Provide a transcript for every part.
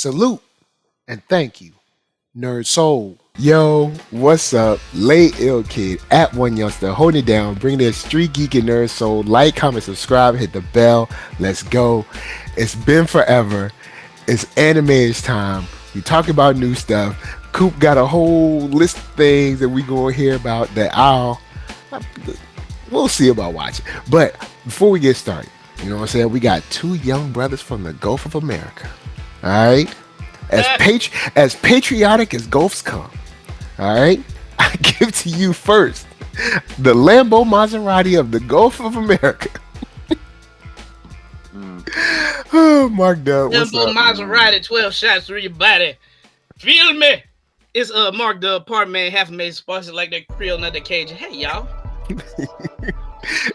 Salute and thank you, NERDSoul. Yo, what's up? Lay Ill Kid at OneYoungsta, holding it down, bringing in StreetGeek and NERDSoul. Like, comment, subscribe, hit the bell. Let's go. It's been forever. It's anime's time. We talk about new stuff. Coop got a whole list of things that we gonna hear about that we'll see about watching. But before we get started, you know what I'm saying? We got two young brothers from the Gulf of America. All right, as patriotic as Gulfs come. All right, I give to you first the Lambo Maserati of the Gulf of America. Oh, Mark Dub, what's Lambo up? Maserati, 12 shots through your body. Feel me? It's Mark Dub, part man, half made spicy like that Creole nut Cajun. Hey y'all.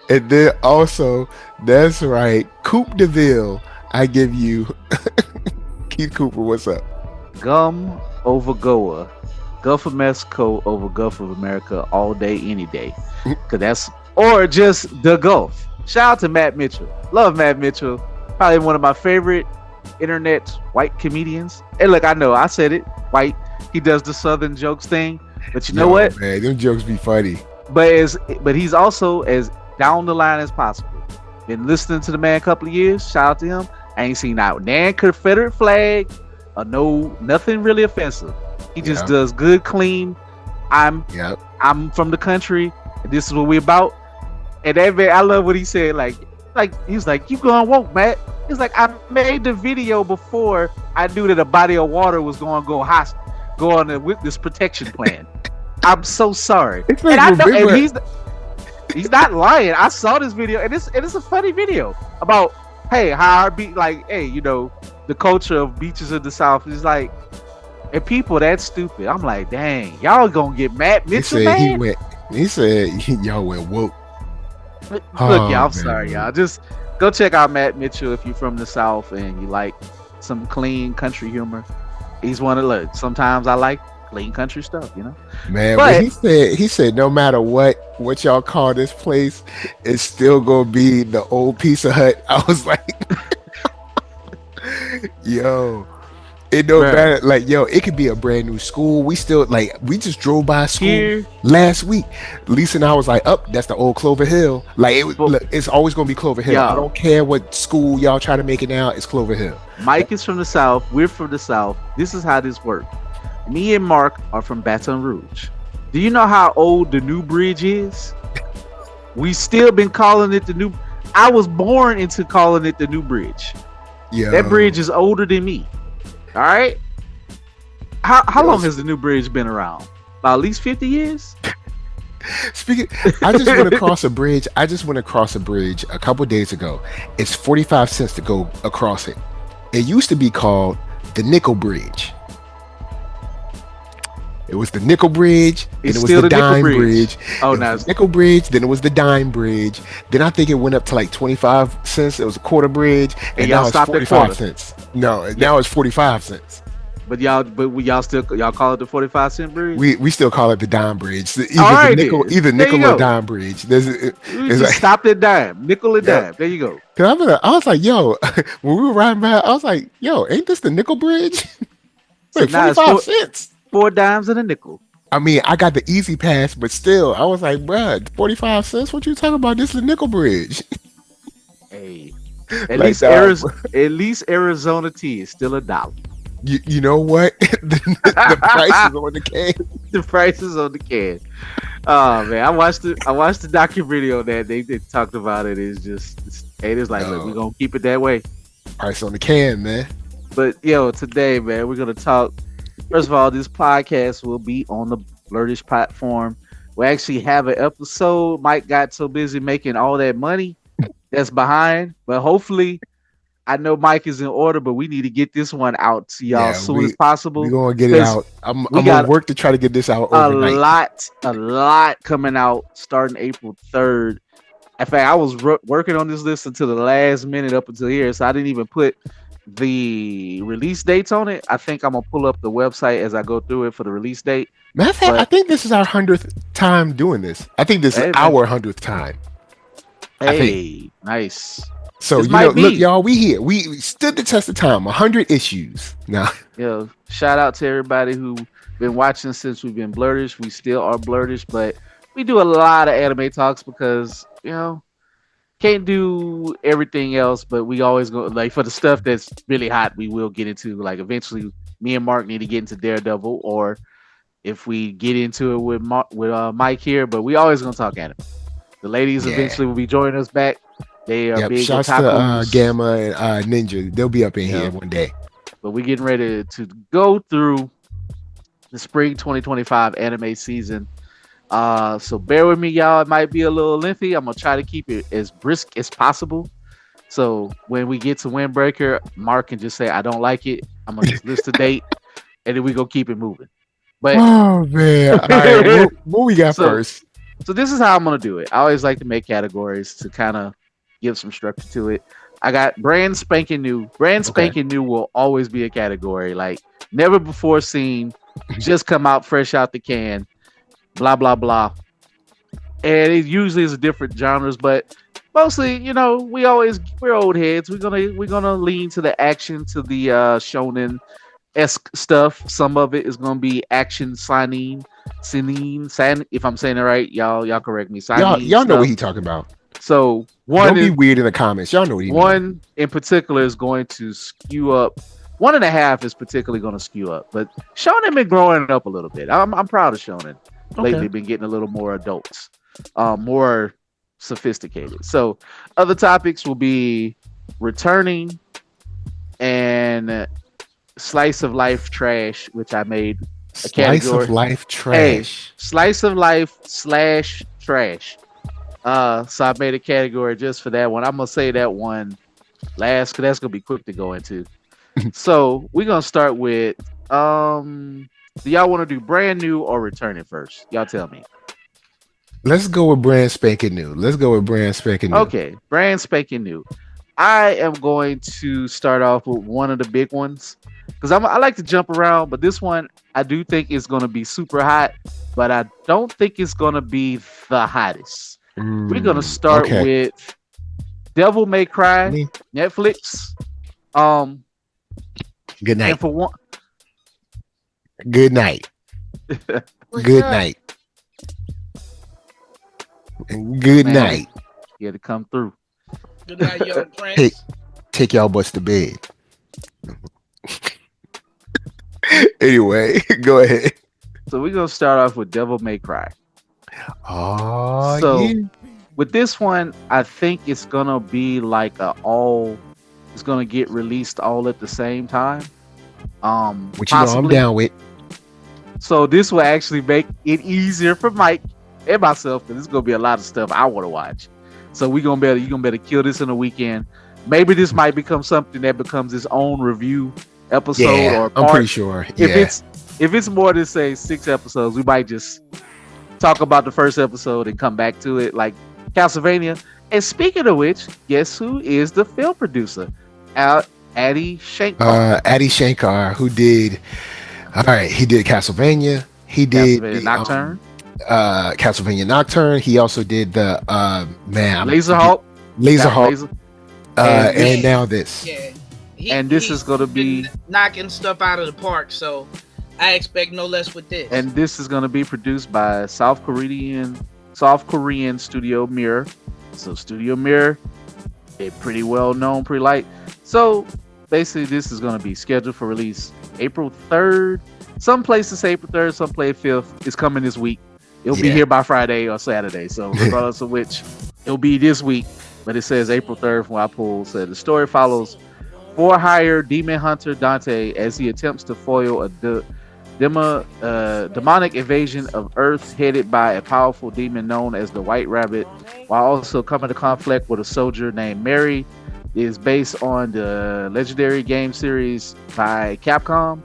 And then also, that's right, Coop DeVille. I give you Keith Cooper. What's up? Gum over Goa, Gulf of Mexico over Gulf of America all day, any day. Or just the Gulf. Shout out to Matt Mitchell. Love Matt Mitchell. Probably one of my favorite internet white comedians. And look, I know I said it, white. He does the Southern jokes thing, but you know what? Man, them jokes be funny. But he's also as down the line as possible. Been listening to the man a couple of years. Shout out to him. I ain't seen out nan Confederate flag or nothing really offensive. He just does good, clean. I'm from the country. And this is what we about. And that man, I love what he said. Like he's like, you going woke, Matt. He's like, I made the video before I knew that a body of water was going to go on a witness protection plan. I'm so sorry. It's and I know, and he's not lying. I saw this video, and it's a funny video about how our beach, the culture of beaches in the South is like, and people that stupid. I'm like, dang, y'all gonna get Matt Mitchell, He said y'all went woke. Look, y'all, I'm sorry, y'all. Just go check out Matt Mitchell if you're from the South and you like some clean country humor. He's one of sometimes I like clean country stuff, you know. Man, but he said no matter what y'all call this place, it's still gonna be the old Pizza Hut. I was like, yo, it don't matter. Like, yo, it could be a brand new school. We still we just drove by school last week. Lisa and I was like, that's the old Clover Hill. Like it's always gonna be Clover Hill. I don't care what school y'all try to make it now. It's Clover Hill. Mike is from the South. We're from the South. This is how this works. Me and Mark are from Baton Rouge. Do you know how old the new bridge is? We still been calling it the new. I was born into calling it the new bridge. Yeah, that bridge is older than me. All right. How long has the new bridge been around? About at least 50 years. Speaking, I just went across a bridge. A couple days ago. It's 45 cents to go across it. It used to be called the Nickel Bridge. It was the Nickel Bridge, and it was the Dime Bridge. Oh, nice. Nickel Bridge, then it was the Dime Bridge. Then I think it went up to like 25 cents. It was a quarter bridge, and now it's 45 cents. No, now it's 45 cents. But y'all call it the 45-cent bridge? We still call it the Dime Bridge. Either nickel or Dime Bridge. Stop at dime, nickel and dime. There you go. I was like, yo, when we were riding by, I was like, yo, ain't this the Nickel Bridge? Like 45 cents. 4 dimes and a nickel. I mean, I got the easy pass, but still, I was like, bruh, 45 cents? What you talking about? This is the Nickel Bridge. Hey, at least Arizona tea is still $1. You know what? the price is on the can. The price is on the can. Oh man, I watched the documentary on that. They talked about it. It's like, look, we're gonna keep it that way. Price on the can, man. But today, man, we're gonna talk. First of all, this podcast will be on the Blurtish platform. We actually have an episode. Mike got so busy making all that money that's behind, but hopefully, I know Mike is in order, but we need to get this one out to y'all as soon as possible. We're gonna get it out. I'm gonna work to try to get this out overnight. A lot coming out starting April 3rd. In fact, I was working on this list until the last minute up until here, so I didn't even put the release dates on it. I think I'm gonna pull up the website as I go through it for the release date. Matter of fact, I think this is our 100th time doing this. I think this is our 100th time. Hey, nice. So This you know, might look, be. y'all, we here. We stood the test of time. 100 issues. Now, Shout out to everybody who been watching since we've been blurtish. We still are blurtish, but we do a lot of anime talks because can't do everything else. But we always go like for the stuff that's really hot. We will get into like eventually. Me and Mark need to get into Daredevil, or if we get into it with Mike here. But we always gonna talk anime. The ladies yeah. eventually will be joining us back. They are Yep. big Shouts to otakus. Gamma and Ninja. They'll be up in here one day. But we're getting ready to go through the spring 2025 anime season. So bear with me, y'all. It might be a little lengthy. I'm gonna try to keep it as brisk as possible. So when we get to Windbreaker, Mark can just say I don't like it. I'm gonna just list the date, and then we go keep it moving. But oh man! All right, what we got first? So this is how I'm gonna do it. I always like to make categories to kind of give some structure to it. I got brand spanking new. Brand spanking new will always be a category. Like never before seen, just come out fresh out the can, blah blah blah. And it usually is different genres, but mostly, we're old heads. We're gonna lean to the action, to the shonen esque stuff. Some of it is gonna be action signing, if I'm saying it right, y'all correct me. Y'all know what he talking about. So don't be weird in the comments. Y'all know what he mean. One in particular is going to skew up. 1.5 is particularly going to skew up, but Shonen been growing up a little bit. I'm proud of Shonen. Lately, been getting a little more adults, more sophisticated. So other topics will be returning and slice of life trash, which I made a category. Slice of life trash. Slice of life / trash. So I made a category just for that one. I'm gonna say that one last because that's gonna be quick to go into. So we're gonna start with do y'all want to do brand new or returning first? Y'all tell me. Let's go with brand spanking new. Okay, brand spanking new. I am going to start off with one of the big ones because I like to jump around, but this one I do think is gonna be super hot, but I don't think it's gonna be the hottest. We're gonna start with Devil May Cry, Netflix. Good night. And for one, good night. Good night. Good night. You had to come through. Good night, young prince. Take y'all butts to bed. Anyway, go ahead. So we're gonna start off with Devil May Cry. Oh, so yeah. With this one, I think it's gonna be like it's gonna get released all at the same time. Which I'm down with. So this will actually make it easier for Mike and myself because it's gonna be a lot of stuff I want to watch. So you're gonna be able to kill this in a weekend. Maybe this might become something that becomes its own review episode or part. I'm pretty sure. If it's more than say 6 episodes, we might just talk about the first episode and come back to it like Castlevania. And speaking of which, guess who is the film producer? Adi Shankar. Adi Shankar, who did he did Castlevania. He did Castlevania Nocturne. Castlevania Nocturne. He also did the Laserhawk. And now this. Yeah. This is going to be knocking stuff out of the park. So I expect no less with this. And this is going to be produced by South Korean Studio Mirror. So Studio Mirror, they're pretty well known, pretty light. So basically, this is going to be scheduled for release April 3rd. Some places say April 3rd, some play 5th. It's coming this week. It'll be here by Friday or Saturday. So regardless of which, it'll be this week. But it says April 3rd from what I pulled. So the story follows for-hire demon hunter Dante as he attempts to foil a demonic invasion of Earth headed by a powerful demon known as the White Rabbit, while also coming to conflict with a soldier named Mary. It is based on the legendary game series by Capcom.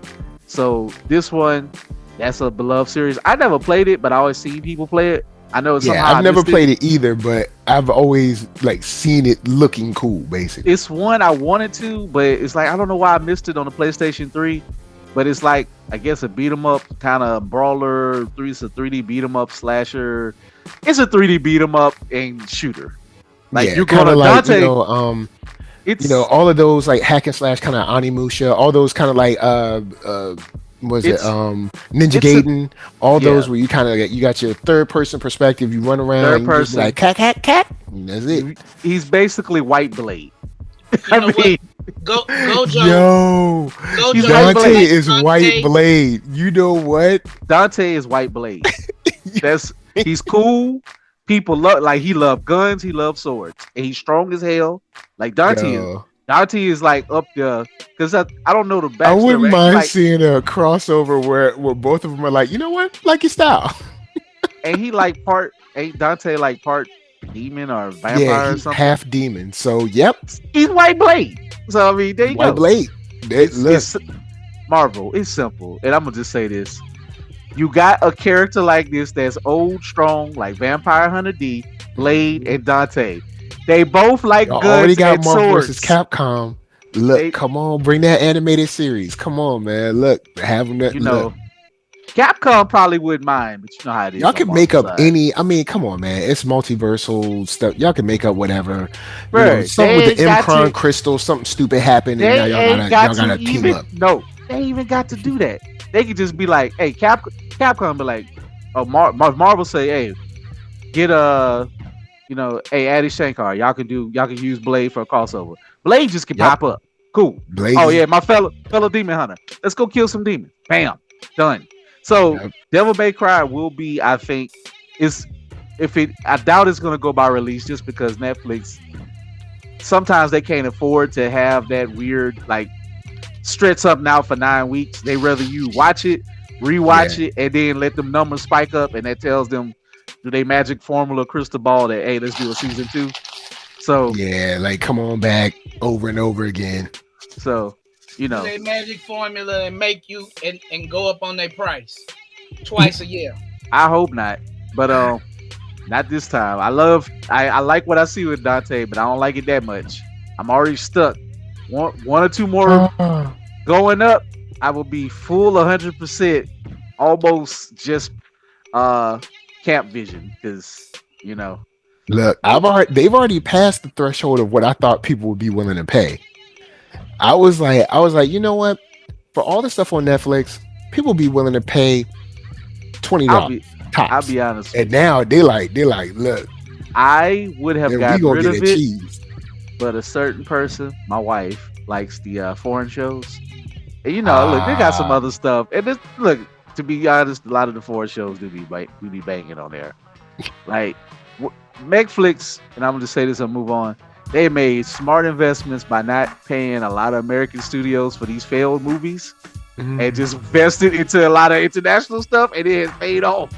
So this one, that's a beloved series. I never played it, but I always seen people play it. I know it's I've never played it either, but I've always seen it looking cool. Basically, it's one I wanted to, but it's like I don't know why I missed it on the PlayStation 3. But it's like I guess a beat 'em up kind of brawler. It's a 3D beat 'em up slasher. It's a 3D beat 'em up and shooter. Like Yeah, you're kind gonna of like Dante. you know, It's all of those like hack and slash kind of Animusha, all those kind of like was it it's Ninja it's a Gaiden, all yeah those where you kind of you got your third person perspective, you run around third and you just be like person. cat, and that's it. He's basically White Blade. You I know what? mean, Gojo, Yo, he's Gojo White is Dante Blade. like is White Dante. Blade. You know what? Dante is White Blade. That's he's cool. People love like he loves guns, he loves swords, and he's strong as hell. Like Dante is. Yo, Dante is like up there because I don't know the I wouldn't backstory. Ain't he mind like seeing a crossover where both of them are like, you know what, like your style. ain't he like part ain't Dante like part demon or Yeah, vampire or he's something? half demon. So yep, He's White Blade. So I mean, there he's you White go. Blade. Look, It's Marvel. It's simple, and I'm gonna just say this: you got a character like this that's old, strong, like Vampire Hunter D, Blade, and Dante. They both like y'all already guns got and Marvel versus swords. Capcom. Look, They, come on, bring that animated series. Come on, man. Look, have them. you Look, know, Capcom probably wouldn't mind, but you know how it y'all is on can make Marvel up side. any. I mean, come on, man. It's multiversal stuff. Y'all can make up whatever. You know, Bro, something with they the ain't got Mcron to. crystal, something stupid happened, and now They ain't got y'all to gotta team even up. no. They ain't even got to do that. They could just be like, "Hey, Capcom, be like, oh, Marvel say, hey, get you know, hey, Addy Shankar, y'all can use Blade for a crossover. Blade just can Yep, pop up. Cool. Oh Blades. yeah, my fellow demon hunter. Let's go kill some demons. Bam, done. So Yep. Devil May Cry will be, I think, is if it. I doubt it's gonna go by release just because Netflix sometimes they can't afford to have that weird like stretch something out for 9 weeks. They rather you watch it, Yeah, rewatch it, and then let them numbers spike up, and that tells them do they magic formula crystal ball that hey, let's do a season 2. So yeah. Like, come on back over and over again. so you Do know, their magic formula and make you and go up on their price twice a year. I hope not, but not this time. I like what I see with Dante, but I don't like it that much. I'm already stuck. One or two more Ah. going up, I will be full 100%, almost just camp vision because you know Look, they've already passed the threshold of what I thought people would be willing to pay. I was like, you know what? For all the stuff on Netflix, people be willing to pay I'll $20 be I'll tops. be honest And with you. now they're like, look, I would have and we gotten gonna rid get of a it, cheese. but a certain person, my wife, likes the foreign shows. And you know, look, they got some Ah, other stuff. And this, look, to be honest, a lot of the foreign shows do be banging on there. Like Netflix, and I'm gonna just say this and move on. They made smart investments by not paying a lot of American studios for these failed movies and just invested into a lot of international stuff, and it has paid off.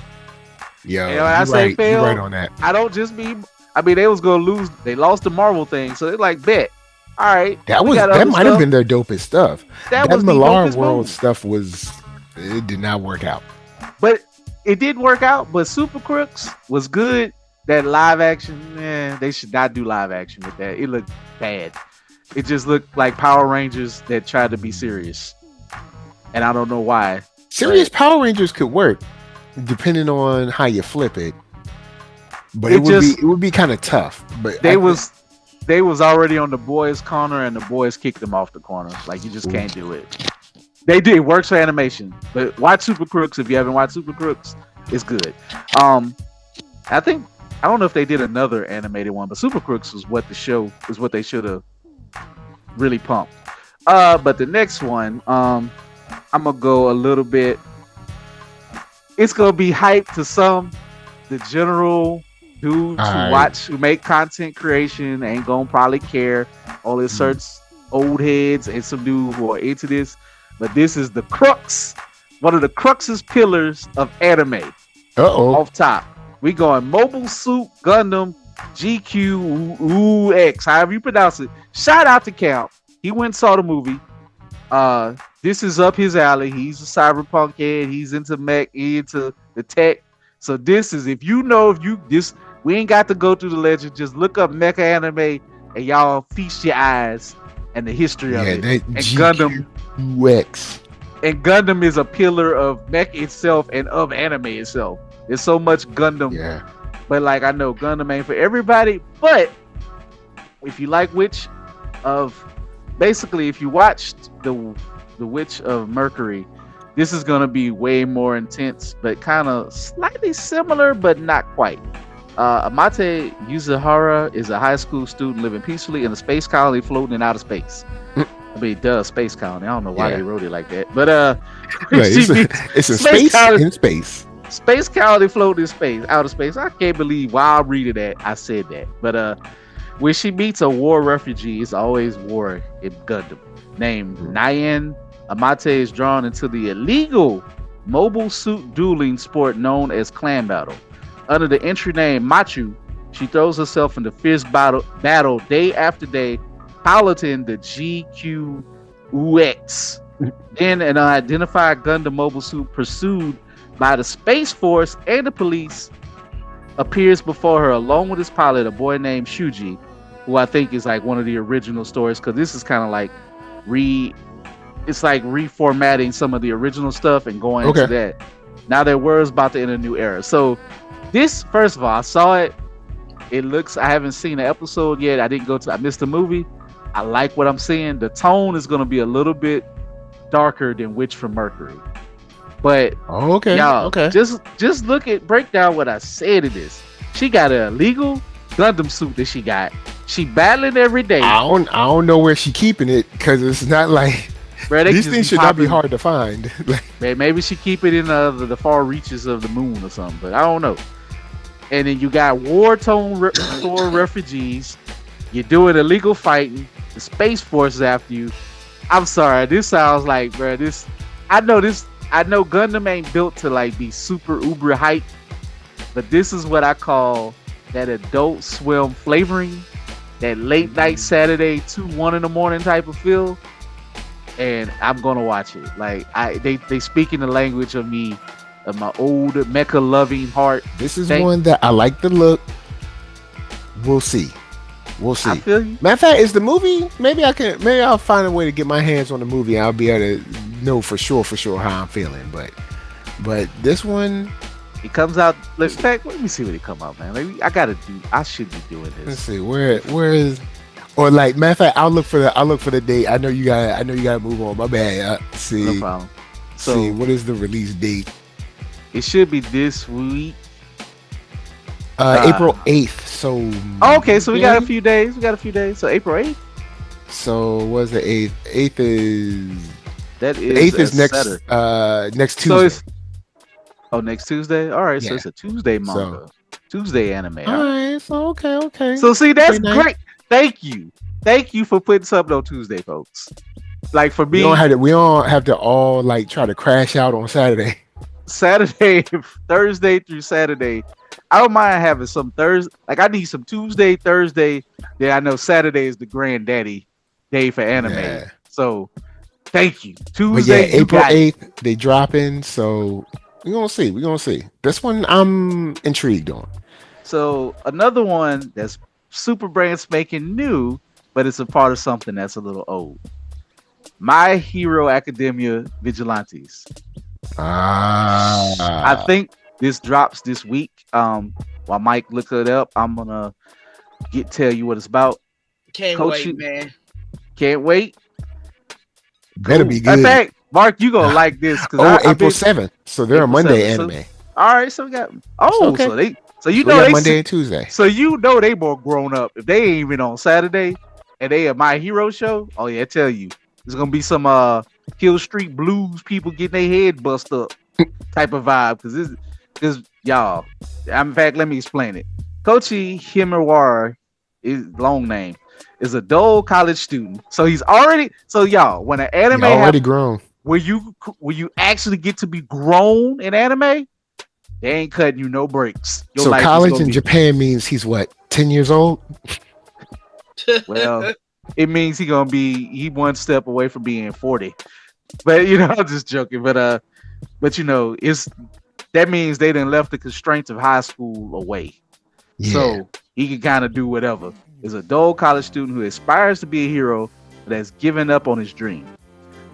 And yo, when I say you right failed, on that. I don't just mean. I mean they was gonna lose. They lost the Marvel thing, so they're like, bet. All right, we got That other might have stuff. been their dopest stuff. That That was the Millar dopest World move. stuff it did not work out. But it did work out. But Super Crooks was good. That live action, man, they should not do live action with that. It looked bad. It just looked like Power Rangers that tried to be serious, and I don't know why. Serious Power Rangers could work, depending on how you flip it. But It just it would be kind of tough. But they was already on the boys' corner, and the boys kicked them off the corner. Like you just can't do it. They did. It works for animation, but watch Super Crooks if you haven't watched Super Crooks. It's good. I think I don't know if they did another animated one, but Super Crooks was what they should have really pumped. But the next one, I'm gonna go a little bit. It's gonna be hype to some. The general dudes who make content creation ain't gonna probably care. Only certain old heads and some dudes who are into this. But this is the crux, one of the cruxest pillars of anime. Off top, we going Mobile Suit Gundam GQuuuuuX, however you pronounce it. Shout out to Count. He went and saw the movie. This is up his alley. He's a cyberpunk head. He's into mech, into the tech. So this is we ain't got to go through the legend. Just look up mecha anime and y'all feast your eyes and the history of it. And Gundam GQuuuuuX. And Gundam is a pillar of mecha itself and of anime itself. There's so much Gundam. Yeah. But like I know Gundam ain't for everybody, but if you like Witch of, basically, if you watched the Witch of Mercury, this is gonna be way more intense, but kind of slightly similar, but not quite. Amate Yuzahara is a high school student living peacefully in a space colony floating in outer space. I mean, space colony. I don't know why they wrote it like that, but Right, it's in space colony, in space. Space colony floating in space, outer space. I can't believe while I'm reading that I said that. But when she meets a war refugee, it's always war in Gundam, named Nyan. Amate is drawn into the illegal mobile suit dueling sport known as clan battle. Under the entry name Machu, she throws herself into fierce battle day after day, piloting the GQuuuuuX. Then an unidentified Gundam mobile suit pursued by the Space Force and the police appears before her along with his pilot, a boy named Shuji, who I think is like one of the original stories, because this is kind of like it's like reformatting some of the original stuff and going into that. Now their world's about to enter a new era. So this, first of all, I saw it. It looks, I haven't seen the episode yet. I missed the movie. I like what I'm seeing. The tone is going to be a little bit darker than Witch from Mercury. But y'all, just break down what I said in this. She got an illegal Gundam suit that she got. She battling every day. I don't know where she keeping it, because it's not like, bro, these things should not be hard to find. Maybe she keep it in the far reaches of the moon or something, but I don't know. And then you got war-torn refugees. You're doing illegal fighting. The Space Force is after you. I'm sorry. This sounds like, bro. I know Gundam ain't built to like be super uber hype, but this is what I call that Adult Swim flavoring, that late night Saturday 2-1 in the morning type of feel. And I'm gonna watch it. Like they speak in the language of me, of my old mecha loving heart. This is one that I like the look. We'll see. I feel you. Matter of fact, is the movie? Maybe I'll find a way to get my hands on the movie. And I'll be able to know for sure how I'm feeling. But this one, it comes out. Let me see when it come out, man. Maybe I should be doing this. Let's see where is. Or like, matter of fact, I'll look for the date. I know you gotta move on. My bad. See, no problem. So, what is the release date? It should be this week. April 8th. So okay, so we got a few days. So April 8th. So what's the 8th? 8th is that is 8th is next Tuesday. So next Tuesday. All right, so it's a Tuesday manga, Tuesday anime. All right, so okay. So see, that's great. Thank you for putting something on Tuesday, folks. Like for me, we don't have to all like try to crash out on Saturday. Thursday through Saturday. I don't mind having some Thursday. Like I need some Tuesday, Thursday. Then I know Saturday is the granddaddy day for anime. Yeah. So thank you. Tuesday, April 8th, they drop in. So we're gonna see. This one I'm intrigued on. So another one that's super brand spanking new, but it's a part of something that's a little old. My Hero Academia Vigilantes. I think this drops this week. While Mike look it up, I'm gonna tell you what it's about. Can't wait, man. Can't wait. Better be good. In fact, Mark, you gonna like this because April 7th. So they're a Monday anime. All right, so we got they Monday and Tuesday. So you know they more grown up. If they ain't even on Saturday and they a My Hero show, oh yeah, I tell you, there's gonna be some Hill Street Blues people getting their head bust up type of vibe because y'all. In fact, let me explain it. Kochi Himawara, is long name, is a dull college student. So he's already y'all. When an anime already grown, where you actually get to be grown in anime, they ain't cutting you no breaks. So college in Japan means he's what, 10 years old? Well, it means he one step away from being 40. But I'm just joking. But that means they done left the constraints of high school away. Yeah. So he can kind of do whatever. Is a dull college student who aspires to be a hero but has given up on his dream.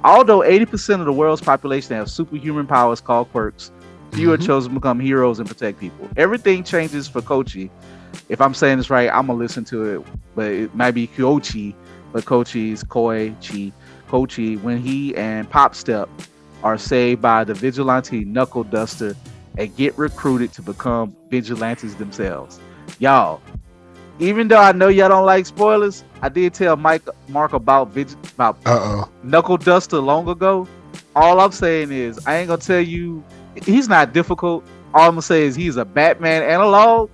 Although 80% of the world's population have superhuman powers called quirks, Few are chosen to become heroes and protect people. Everything changes for Kochi. If I'm saying this right, I'm gonna listen to it, but it might be Kyochi, but Kochi's Kochi when he and Pop Step are saved by the vigilante Knuckle Duster and get recruited to become vigilantes themselves. Y'all, even though I know y'all don't like spoilers, I did tell Mark about Knuckle Duster long ago. All I'm saying is I ain't gonna tell you he's not difficult. All I'm gonna say is he's a Batman analog.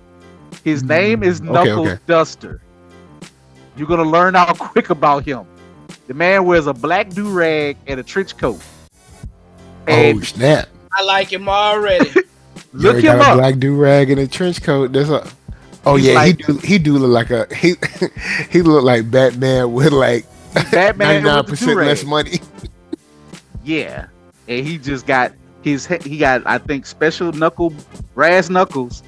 His name is Knuckle Duster. You're gonna learn how quick about him. The man wears a black do-rag and a trench coat. And oh snap! I like him already. Look him got up. A black do-rag and a trench coat. There's a. Oh he's yeah, like, he do look like a he look like Batman with like 99% less money. Yeah, and he just got I think special brass knuckles,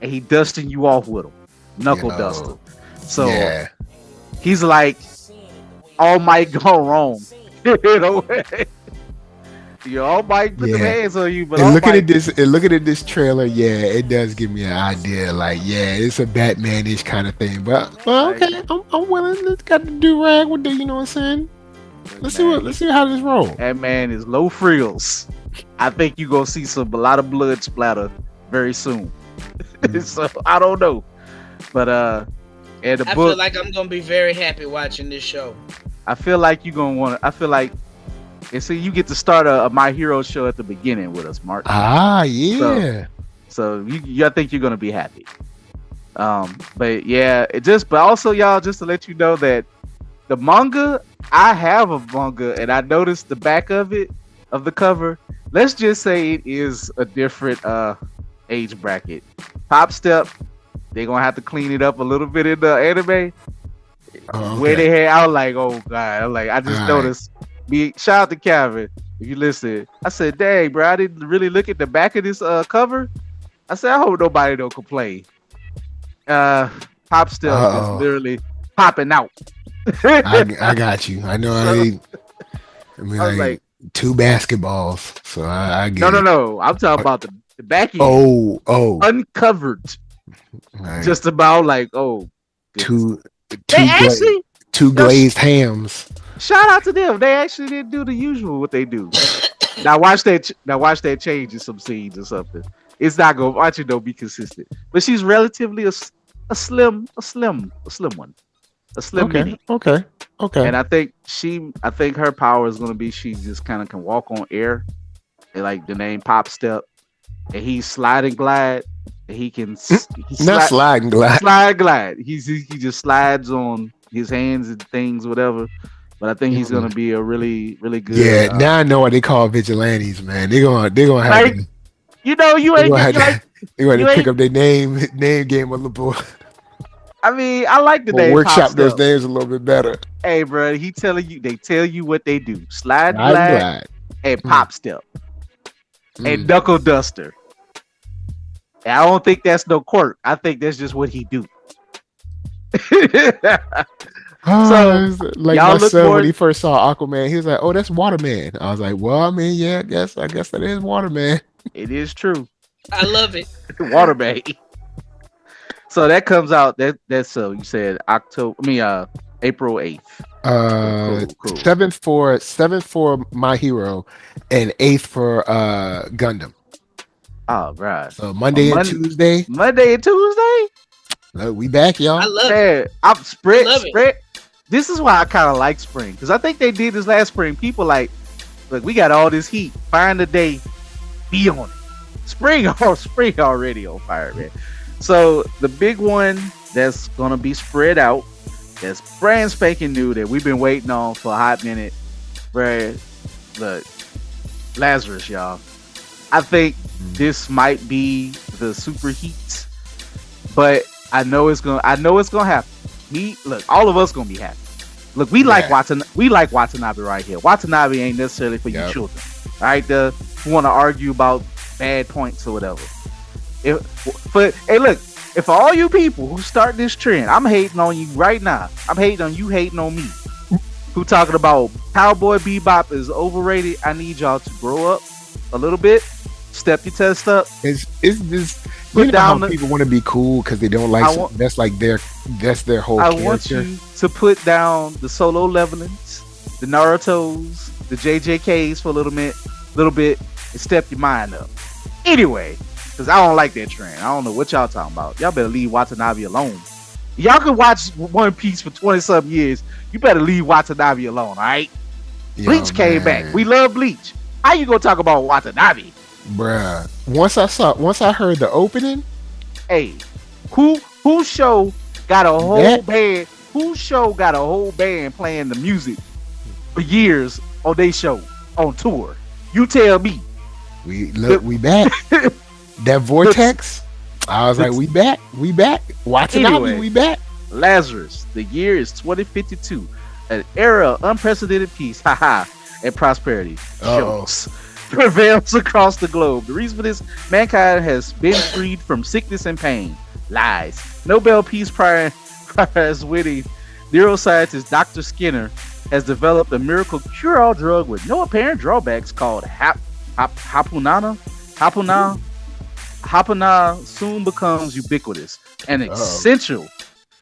and he dusting you off with them, knuckle duster. So yeah. He's like all might go wrong. You know, all might put the hands on you, but and looking at this trailer, yeah, it does give me an idea. Like, yeah, it's a Batman-ish kind of thing. But okay, I'm willing. It's got the do-rag with the, you know what I'm saying. Let's see how this roll. That man is low frills. I think you're gonna see a lot of blood splatter very soon. So I don't know, but and the book. I feel like I'm gonna be very happy watching this show. I feel like you're gonna want to. I feel like. And see, you get to start a My Hero show at the beginning with us, Mark. Ah, yeah. So I think you're gonna be happy. But yeah, but also y'all, just to let you know that the manga, I have a manga, and I noticed the back of the cover. Let's just say it is a different age bracket. Pop Step, they're gonna have to clean it up a little bit in the anime. Where they had, I was like, oh god, I just noticed. Shout out to Calvin if you listen. I said, dang, bro, I didn't really look at the back of this cover. I said, I hope nobody don't complain. Pop Step is literally popping out. I got you. I know. I mean, like 2 basketballs. So I get No. I'm talking about the back end. Oh, uncovered. Right. Just about like two glazed hams. Shout out to them. They actually didn't do the usual what they do. Now watch that change in some scenes or something. It's not gonna watch it. Don't be consistent. But she's relatively a slim one. A slim mini. Okay. And I think her power is gonna be she just kind of can walk on air. And like the name Pop Step. And he's slide and glide. And he can not slide and glide. Slide glide. He just slides on his hands and things, whatever. But I think he's gonna be a really, really good. Yeah, now I know what they call vigilantes, man. They're gonna have like, to, you know, you ain't they're gonna pick up their name game a little bit. I mean, I like the name. Workshop those names a little bit better. Hey, bro, they tell you what they do: slide glide and Pop Step and Knuckle Duster. And I don't think that's no quirk. I think that's just what he do. So like my son when he first saw Aquaman, he was like, "Oh, that's Waterman." I was like, "Well, I mean, yeah, I guess that is Waterman." It is true. I love it. Waterman. So that comes out. That's so you said April 8th. Cool. 7th for My Hero, and 8th for Gundam. Oh, right. So Monday and Tuesday. Look, we back, y'all. I love it. I'm spread. This is why I kind of like spring, because I think they did this last spring. People like, look, we got all this heat. Find the day, be on it. Spring already on fire, man. So the big one that's gonna be spread out, that's brand spanking new that we've been waiting on for a hot minute, bruh. Look, Lazarus, y'all. I think this might be the super heat, but I know it's gonna happen. Look, all of us gonna be happy. Look, we like Watanabe right here. Watanabe ain't necessarily for you children. All right, who want to argue about bad points or whatever. Hey, look, if all you people who start this trend, I'm hating on you right now. I'm hating on you, hating on me. Who talking about Cowboy Bebop is overrated? I need y'all to grow up a little bit Step your test up. It's just Put you know how down the. people want to be cool because they don't like I want. that's like that's their whole I want character. you to put down the solo levelings, the Naruto's, the JJKs for a little bit, and step your mind up. Anyway, because I don't like that trend. I don't know what y'all talking about. Y'all better leave Watanabe alone. Y'all can watch One Piece for 20-something years. You better leave Watanabe alone, all right? Yo, Bleach came man. back. We love Bleach. How you gonna talk about Watanabe? Bruh. Once I heard the opening, Hey, who show got a whole That- band? Who show got a whole band playing the music for years on their show on tour? You tell me. we back. That vortex. I was like, we back. Watanabe, Anyway. we back. Lazarus. The year is 2052, an era of unprecedented peace, and prosperity. Uh-oh. Jokes prevails across the globe. The reason for this, mankind has been freed from sickness and pain. Lies. Nobel Peace Prize winning neuroscientist Dr. Skinner has developed a miracle cure-all drug with no apparent drawbacks called Hapuna. Hapuna soon becomes ubiquitous and essential.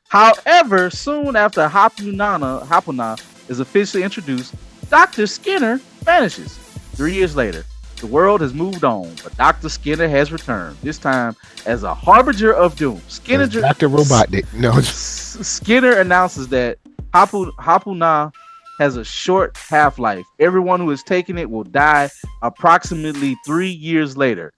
However, soon after Hapuna is officially introduced, Dr. Skinner vanishes. 3 years later, the world has moved on, but Dr. Skinner has returned, this time as a harbinger of doom. Dr. Robotnik. No, Skinner announces that Hapuna has a short half-life. Everyone who has taken it will die approximately 3 years later.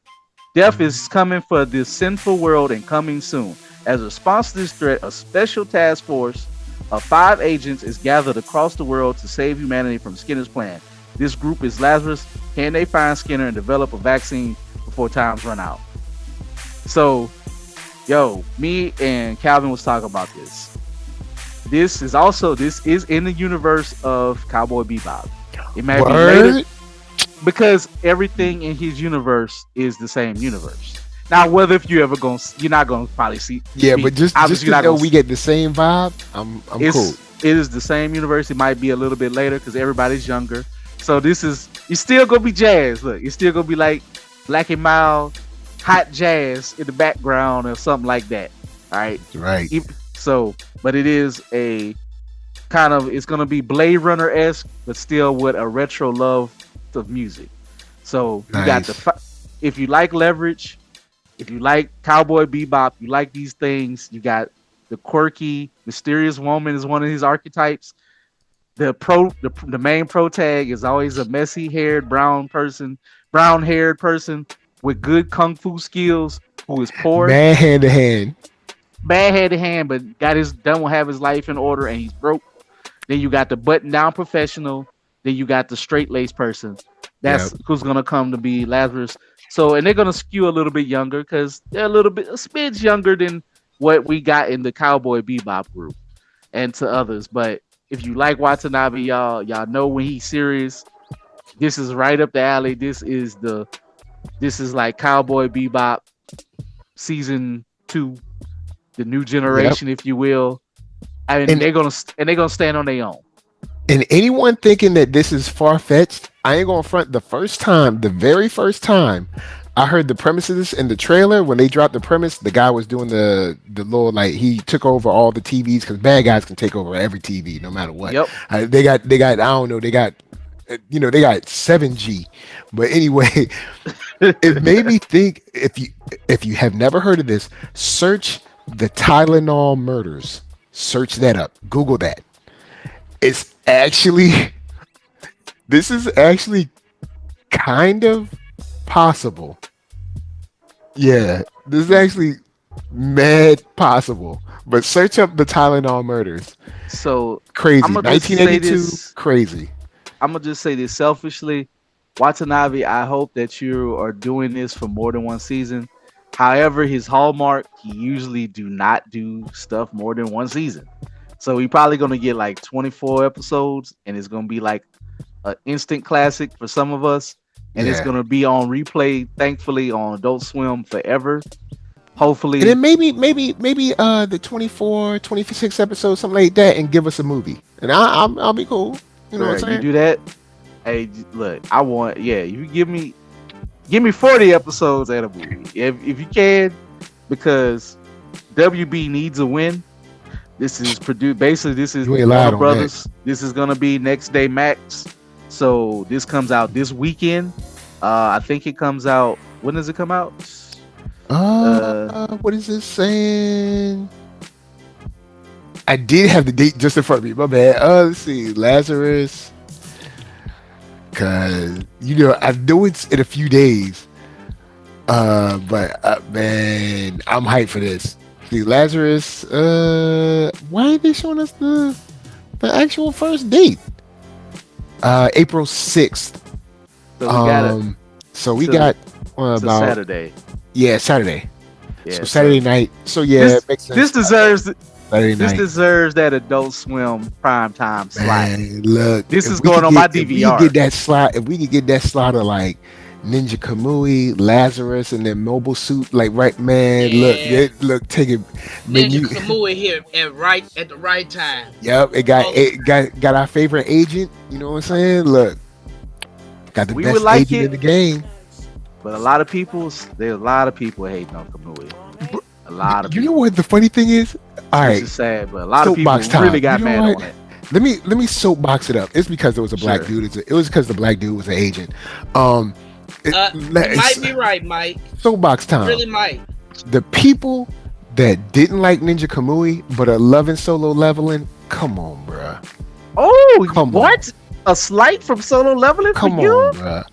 Death is coming for this sinful world and coming soon. As a response to this threat, a special task force of 5 agents is gathered across the world to save humanity from Skinner's plan. This group is Lazarus. Can they find Skinner and develop a vaccine before times run out? So, me and Calvin was talking about this. This is in the universe of Cowboy Bebop. It may be later because everything in his universe is the same universe. Now, whether if you're not gonna probably see. Yeah, but just obviously to know we get the same vibe, I'm cool. It is the same universe. It might be a little bit later because everybody's younger. So you're still gonna be jazz. Look, you're still gonna be like Black and Mild, hot jazz in the background or something like that. All right. Right. But it is a kind of, it's gonna be Blade Runner-esque, but still with a retro love of music. So you got if you like Leverage, if you like Cowboy Bebop, you like these things, you got the quirky, mysterious woman is one of his archetypes. The main protag is always a messy-haired brown-haired person with good kung fu skills who is poor. Bad hand to hand, but don't have his life in order and he's broke. Then you got the button-down professional. Then you got the straight-laced person. That's who's gonna come to be Lazarus. So, and they're gonna skew a little bit younger because they're a smidge younger than what we got in the Cowboy Bebop group and to others. But if you like Watanabe, y'all know when he's serious, this is right up the alley. This is like Cowboy Bebop season 2, the new generation, if you will. I mean, they're gonna stand on their own. And anyone thinking that this is far-fetched, I ain't gonna front. The very first time I heard the premises in the trailer, when they dropped the premise, the guy was doing the little, like, he took over all the TVs because bad guys can take over every TV no matter what. Yep. They got I don't know, they got 7G. But anyway, it made me think, if you have never heard of this, search the Tylenol murders. Search that up. Google that. This is actually kind of possible. Yeah, this is actually mad possible. But search up the Tylenol murders. So Crazy. I'm gonna 1982. Crazy. I'm gonna just say this selfishly. Watanabe, I hope that you are doing this for more than one season. However, his hallmark, he usually do not do stuff more than one season. So we probably gonna get like 24 episodes, and it's gonna be like an instant classic for some of us, and it's gonna be on replay, thankfully, on Adult Swim forever. Hopefully, and then maybe the 24, 26 episodes, something like that, and give us a movie, and I'll be cool. You know what I'm saying? You do that. Hey, look, you give me Give me 40 episodes at a movie if you can, because WB needs a win. This is produced. Basically, this is You ain't Warner lied on that. Brothers. This is gonna be next day max. So this comes out this weekend. I think it comes out. When does it come out? What is this saying? I did have the date just in front of me. My bad. Let's see, Lazarus. Cause I know it's in a few days. But man, I'm hyped for this. See, Lazarus. Why are they showing us the actual first date? April 6th. So we got it. So we got about Saturday. Yeah, Saturday. Yeah, so Saturday night. So yeah, this, it makes sense. This deserves Saturday this night. deserves that Adult Swim primetime slot. Man, look, This is going on my DVR. If we could get that slot, of like Ninja Kamui, Lazarus, and then Mobile Suit, like right, man. Yeah. Look, take it. Ninja Kamui here at the right time. Yep, it got our favorite agent. You know what I'm saying? Look, got the best agent in the game. But there's a lot of people hating on Kamui. A lot of people. You know what the funny thing is? All right, it's sad, but a lot of people really got mad on it. Let me soapbox it up. It's because there was a black dude. It was because the black dude was an agent. You might be right, Mike. Soapbox time. Really might. The people that didn't like Ninja Kamui but are loving Solo Leveling, come on, bruh. Oh, come what? On. A slight from Solo Leveling come for you? On, bruh.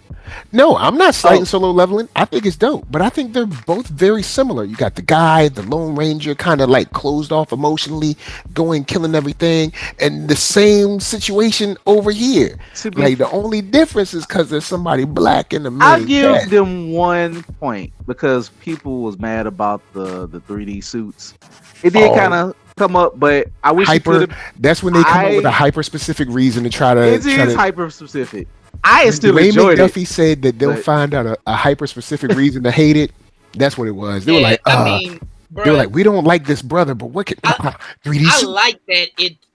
No, I'm not slighting Solo Leveling. I think it's dope, but I think they're both very similar. You got the guy, the Lone Ranger, kind of like closed off emotionally, going killing everything, and the same situation over here. Like the only difference is because there's somebody black in the main. I'll give them 1 point because people was mad about the 3D suits. It did kind of come up, but I wish that's when they come up with a hyper specific reason to try to. It is hyper specific. I still enjoyed it. McDuffie said that they'll find out a hyper specific reason to hate it. That's what it was. They were like, they were like, we don't like this brother, but what can 3D? I like that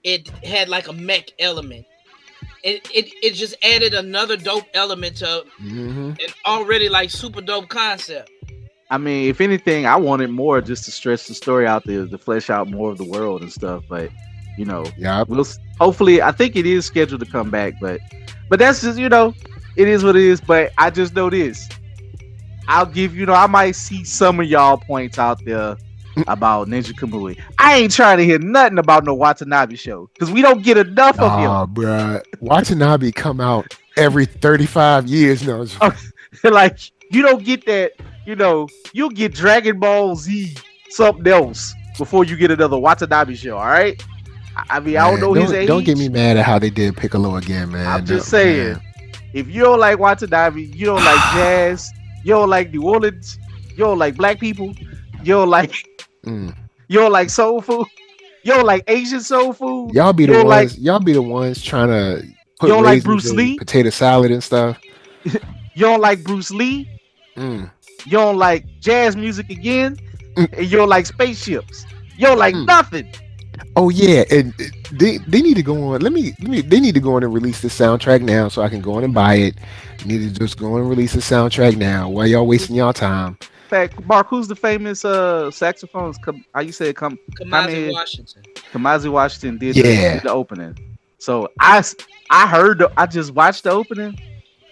it had like a mech element. It just added another dope element to an already like super dope concept. I mean, if anything, I wanted more just to stretch the story out there, to flesh out more of the world and stuff. But we'll hopefully. I think it is scheduled to come back, but that's just it is what it is. But I just know this. I'll give I might see some of y'all points out there about Ninja Kamui. I ain't trying to hear nothing about no Watanabe show because we don't get enough of him. Oh, bruh. Watanabe come out every 35 years now. Like you don't get that. You'll get Dragon Ball Z something else before you get another Watanabe show. All right. I mean, I don't know his age. Don't get me mad at how they did Piccolo again, man. I'm just saying, if you don't like Watanabe, you don't like jazz, you don't like New Orleans, you don't like black people, you don't like soul food, you don't like Asian soul food. Y'all be the ones trying to put you don't like Bruce Lee, potato salad and stuff. You don't like Bruce Lee. You don't like jazz music again, and you don't like spaceships. You don't like nothing. Oh yeah, and they need to go on. They need to go on and release the soundtrack now, so I can go on and buy it. They need to just go on and release the soundtrack now. While y'all wasting y'all time. In fact, Mark, who's the famous saxophonist? How you say it? Kamasi Washington. Kamasi Washington did the opening. So I just watched the opening.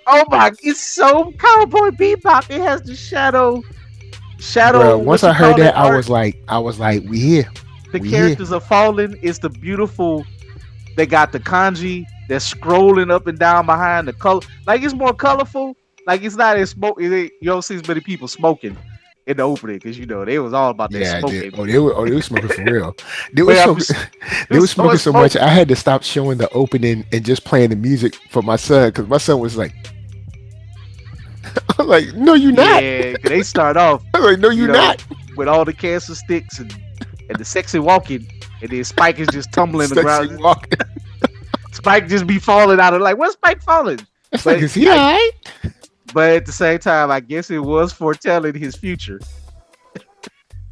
Oh my! It's so Cowboy Bebop. It has the shadow. Bro, once I heard that, I was like, we here. The characters are falling. It's the beautiful. They got the kanji that's scrolling up and down behind the color. Like it's more colorful. Like it's not as smoke. You don't see as many people smoking in the opening because they was all about that smoking. They were smoking for real. They were smoking so much. I had to stop showing the opening and just playing the music for my son because my son was like, I'm like, no, you're not. Yeah, they start off. I'm like, no, you're not. With all the cancer sticks and the sexy walking, and then Spike is just tumbling the ground. Spike just be falling out of like, where's Spike falling? But, is he alright? But at the same time, I guess it was foretelling his future.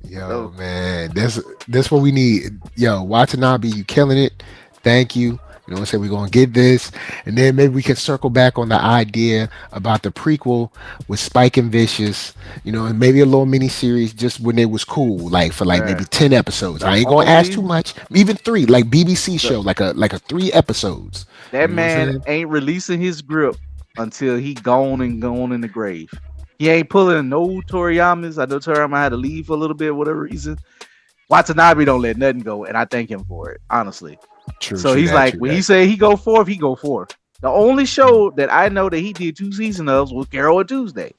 Man, that's what we need. Yo, Watanabe, you killing it. Thank you. You know what I'm saying? We're gonna get this, and then maybe we can circle back on the idea about the prequel with Spike and Vicious, and maybe a little mini series just when it was cool, like for like maybe Bruh. 10 episodes. The I ain't gonna ask too only much, even three, like BBC the show, like a 3 episodes. that You know what I'm man saying? ain't releasing his grip until he gone in the grave. He ain't pulling no Toriyamas. I know Toriyama had to leave for a little bit, whatever reason. Watanabe don't let nothing go, and I thank him for it, honestly. True, So true he's that, like, true when he that. say he go forth, he go forth. The only show that I know that he did 2 seasons of was Carol and Tuesday,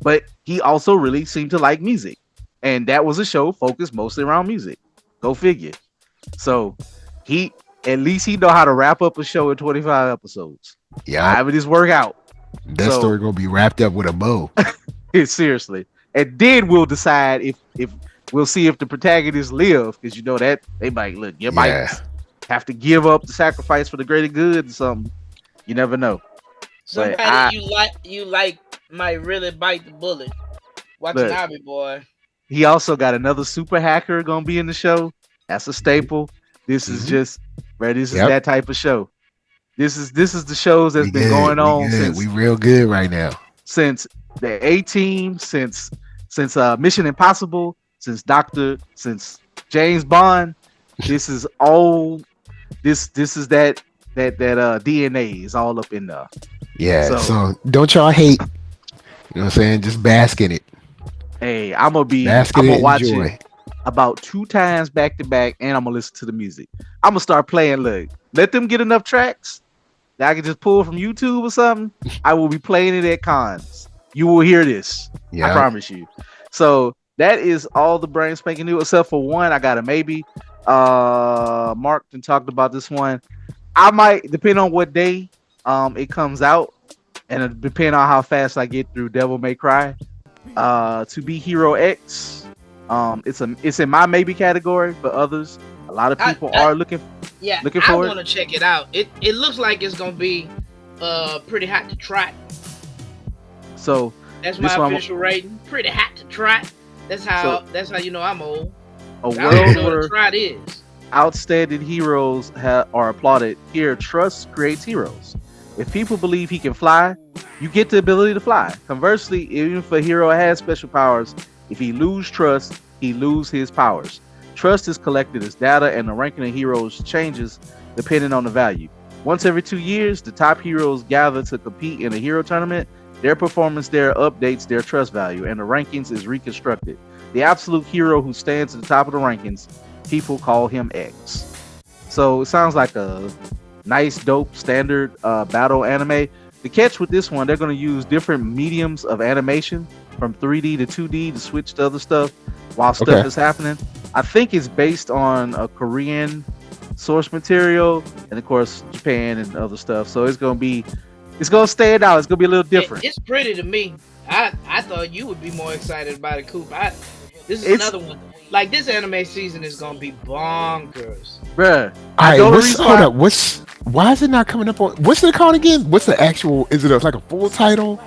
but he also really seemed to like music, and that was a show focused mostly around music. Go figure. So he at least he know how to wrap up a show in 25 episodes. Yep. However this work out. That So story gonna be wrapped up with a bow. seriously, and then we'll decide if we'll see if the protagonists live, because that they might look. You might Yeah. have to give up the sacrifice for the greater good or something. You never know. But Somebody you like might really bite the bullet. Watanabe, boy. he also got another super hacker gonna be in the show. That's a staple. This is just, bro. This is Yep. that type of show. This is the shows that's We been good. going We on good. We real good right now. since the A-Team, since Mission Impossible, since James Bond. This is all. This is that DNA is all up in there. Yeah. So- So don't y'all hate. You know what I'm saying? Just bask in it. Hey, I'm gonna Bask in it. watch Enjoy. it about 2 times back to back, and I'm gonna listen to the music. I'm gonna start playing. Look, let them get enough tracks that I can just pull from YouTube or something. I will be playing it at cons. You will hear this. Yeah. I promise you. So that is all the brain spanking new, except for one. I got a maybe. Marked and talked about this one. I might, depend on what day it comes out, and it depend on how fast I get through Devil May Cry. To Be Hero X. It's in my maybe category. For others, a lot of people are looking I for it. want to check it out. It looks like it's gonna be pretty hot to try. So That's this my one- official rating. Pretty hot to try. That's how you know I'm old. a I don't world know what where a try is. outstanding heroes are applauded. Here, trust creates heroes. If people believe he can fly, you get the ability to fly. Conversely, even if a hero has special powers, if he lose trust, he lose his powers. Trust is collected as data, and the ranking of heroes changes depending on the value. Once every 2 years, the top heroes gather to compete in a hero tournament. Their performance there updates their trust value, and the rankings is reconstructed. The absolute hero who stands at the top of the rankings, people call him X. So it sounds like a nice, dope, standard battle anime. The catch with this one, they're going to use different mediums of animation from 3D to 2D to switch to other stuff while stuff is happening. I think it's based on a Korean source material, and of course Japan and other stuff. So it's going to stand out. It's going to be a little different. It's pretty to me. I thought you would be more excited about it, Coop. This is It's- another one. Like, this anime season is gonna be bonkers. Bruh. All right, hold up. Why is it not coming up on? What's it called again? What's the actual? Is it like a full title?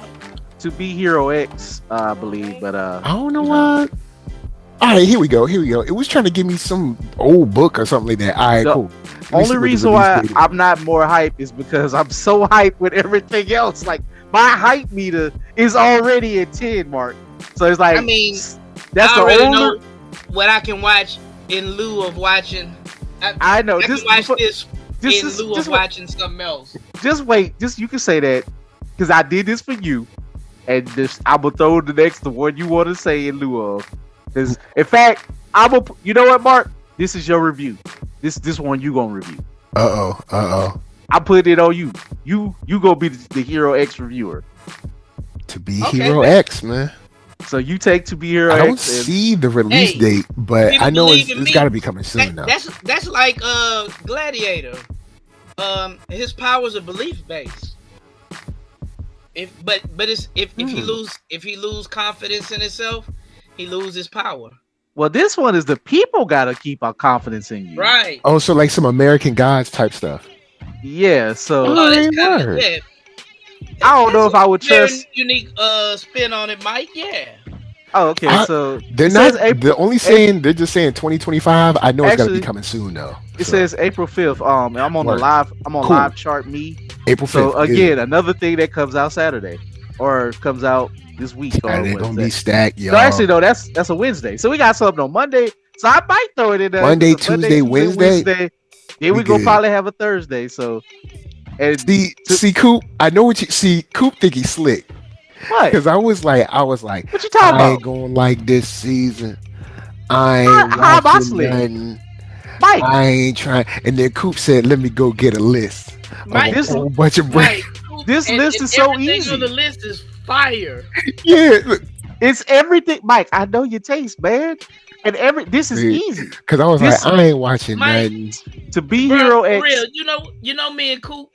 To Be Hero X, I believe, but I don't know why. All right, here we go. It was trying to give me some old book or something like that. All right, The cool. only reason why I'm not more hype is because I'm so hyped with everything else. Like, my hype meter is already at 10, Mark. So it's like, I mean, that's I the already only. know what I can watch in lieu of watching. I know. I can watch this in lieu of watching something else. Just wait. You can say that because I did this for you, and I'm gonna throw the one you want to say in lieu of. Because in fact, you know what, Mark? This is your review. This one you gonna review. Uh oh. I put it on you. You gonna be the Hero X reviewer. To Be Hero X, man. So you take To Be Hero I don't X. see the release date, but I know it's got to be coming soon now. That's like Gladiator. His powers are belief based. If he lose confidence in himself, he loses power. Well, this one is the people gotta keep our confidence in you. Right. Oh, so like some American Gods type stuff. Yeah. So Oh, that's kind of I don't know if I would trust. unique spin on it, Mike. Yeah. Oh, okay. So They're it says not. April. They're only saying. They're just saying 2025. I know it's gotta be Actually, coming soon though. it So says April 5th. And I'm on the word. live. I'm on Cool. live chart me. April So 5th. Good. again, another thing that comes out Saturday, or comes out this week, or And they're what is gonna be that? stacked, No, actually, y'all. no. That's a Wednesday. So we got something on Monday. So I might throw it in there. Monday, So Monday, Tuesday, Tuesday, Wednesday. Wednesday. Then We we gonna good. probably have a Thursday. So and to See, Coop. I know what you see. Coop think he's slick what? because I was like, What you talking I ain't about? going like this season. I ain't How am I watching slick, nothing. Mike? I ain't trying. And then Coop said, "Let me go get a list of a Mike, This whole bunch of brands." Mike, this list and is so everything on the easy. list is fire. Yeah, look, It's everything, Mike. I know your taste, man. And this is easy. because I was like, This I ain't watching Mike, nothing. to be bro, Hero for X. real. You know me and Coop.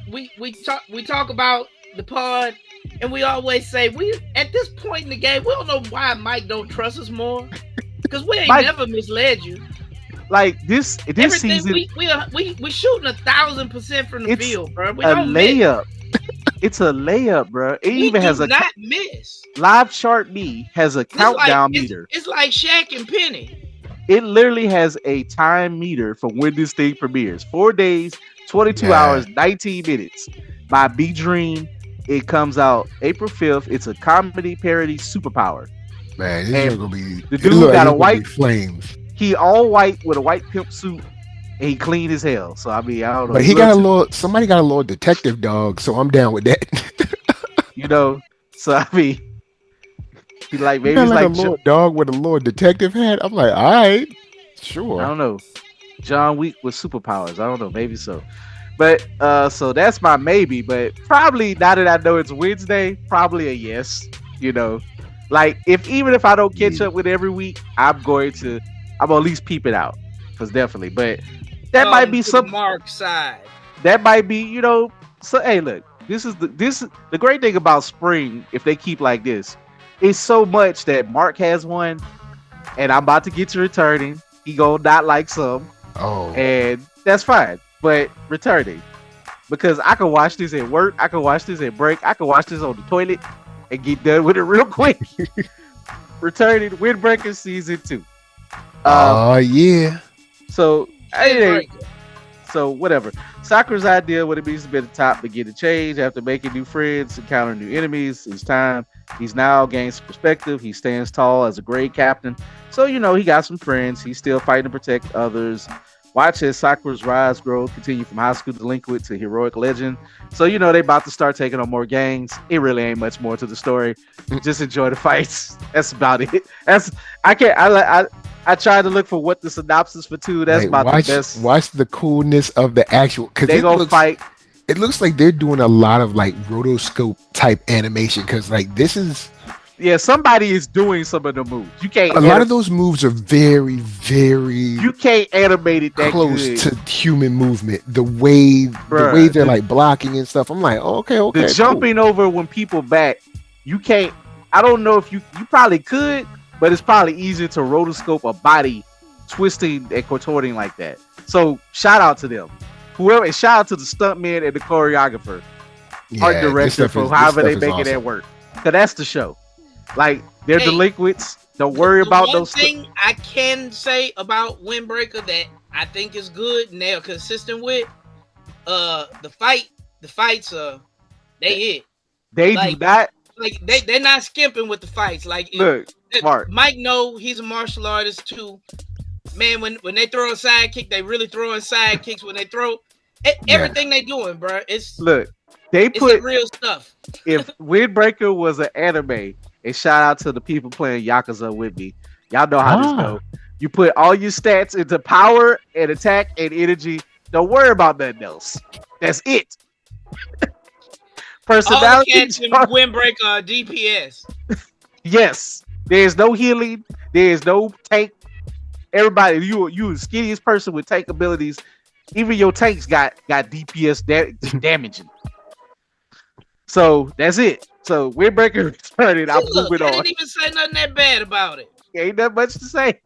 We talk about the pod, and we always say we at this point in the game we don't know why Mike don't trust us more, because we ain't Mike, never misled you. like this Everything season, we shooting 1,000% from the it's field, bro. We a don't miss. layup. It's a layup, bro. It We even do has a not miss. live chart. Me has a It's like countdown meter. it's like Shaq and Penny. It literally has a time meter for when this thing premieres. 4 days, 22 Yeah, hours, 19 minutes. By B Dream. It comes out April 5th. It's a comedy parody superpower. man, this And is gonna be. the It dude look like got a it's gonna be white, flames. he all white with a white pimp suit, and he clean as hell. So I mean, I don't know. But he got a little. Somebody got a little detective dog, so I'm down with that. you know. So I mean, he like You maybe got it's like a like little dog with a little detective hat. I'm like, all right, I sure. don't know, John Wick with superpowers. I don't know, maybe so. But so that's my maybe. But probably now that I know it's Wednesday, probably a yes. You know, like even if I don't catch up with every week, I'm gonna at least peep it out, because definitely. But that might be To the some. Mark side. That might be, so hey, look, this is the great thing about spring. If they keep like this, it's so much that Mark has one, and I'm about to get to returning. He gonna not like some, Oh, and that's fine. But returning, because I can watch this at work, I can watch this at break, I can watch this on the toilet, and get done with it real quick. Returning, Windbreaker season 2. oh yeah. So Windbreaker. So whatever. Sakura's idea, what it means to be at the top, begin to change after making new friends, encounter new enemies. It's time. He's now gains perspective. He stands tall as a grade captain. So he got some friends. He's still fighting to protect others. Watch as Sakura's rise grow, continue from high school delinquent to heroic legend. So they about to start taking on more gangs. It really ain't much more to the story. Just enjoy the fights. That's about it. I tried to look for what the synopsis for 2. That's Like, about watch, the best. watch the coolness of the actual. Because They gonna fight. It looks like they're doing a lot of like rotoscope type animation. Because like this is Yeah, somebody is doing some of the moves. You can't. a lot of those moves are very, very You can't animate it that close good. to human movement. The way Bruh, they're like blocking and stuff. I'm like, okay, the cool. jumping over when people back. You can't. I don't know if you probably could, but it's probably easier to rotoscope a body twisting and contorting like that. So shout out to them, whoever, and shout out to the stuntman and the choreographer, art Yeah, director for however they making that work. Cause that's the show. Like they're delinquents. Don't worry about one those. thing I can say about Windbreaker that I think is good and they're consistent with, the fights they hit. They Like, do not. Like they're not skimping with the fights. Like Look, Mark. Mike know he's a martial artist too. Man, when they throw a sidekick, they really throwing sidekicks when they throw everything they doing, bro. It's real stuff. If Windbreaker was an anime, and shout out to the people playing Yakuza with me, y'all know how this go. You put all your stats into power and attack and energy. Don't worry about nothing else. That's it. Personality. All the cats in Windbreaker DPS. Yes. There's no healing. There's no tank. Everybody, you the skinniest person with tank abilities. Even your tanks got DPS damaging. So that's it. So Windbreaker returning. I'm moving on. I didn't even say nothing that bad about it. Ain't that much to say.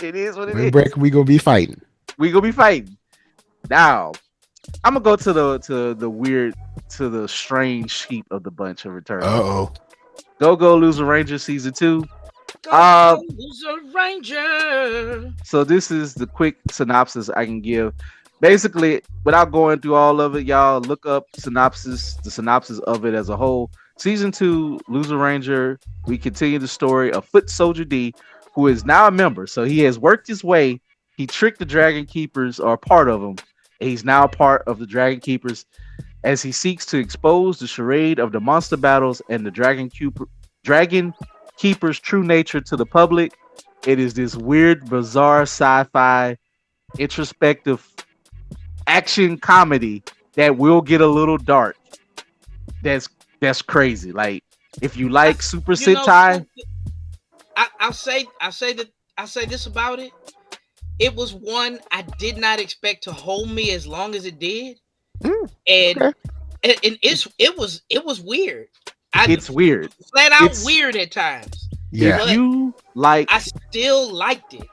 It is what it is. Windbreaker, we gonna be fighting. We gonna be fighting. Now, I'm gonna go to the weird, to the strange sheep of the bunch of return. Uh-oh. Go Loser Ranger season 2. Go Loser Ranger. So this is the quick synopsis I can give. Basically, without going through all of it, y'all look up the synopsis of it as a whole. Season 2, Loser Ranger. We continue the story of Foot Soldier D, who is now a member. So he has worked his way. He tricked the Dragon Keepers, or part of them. And he's now part of the Dragon Keepers as he seeks to expose the charade of the monster battles and the Dragon Keeper's true nature to the public. It is this weird, bizarre sci-fi, introspective action comedy that will get a little dark. That's crazy. Like if you like Super Sentai, I'll say this about it. It was one I did not expect to hold me as long as it did, and it was weird. It's weird, flat out weird at times. Yeah, if you like, I still liked it.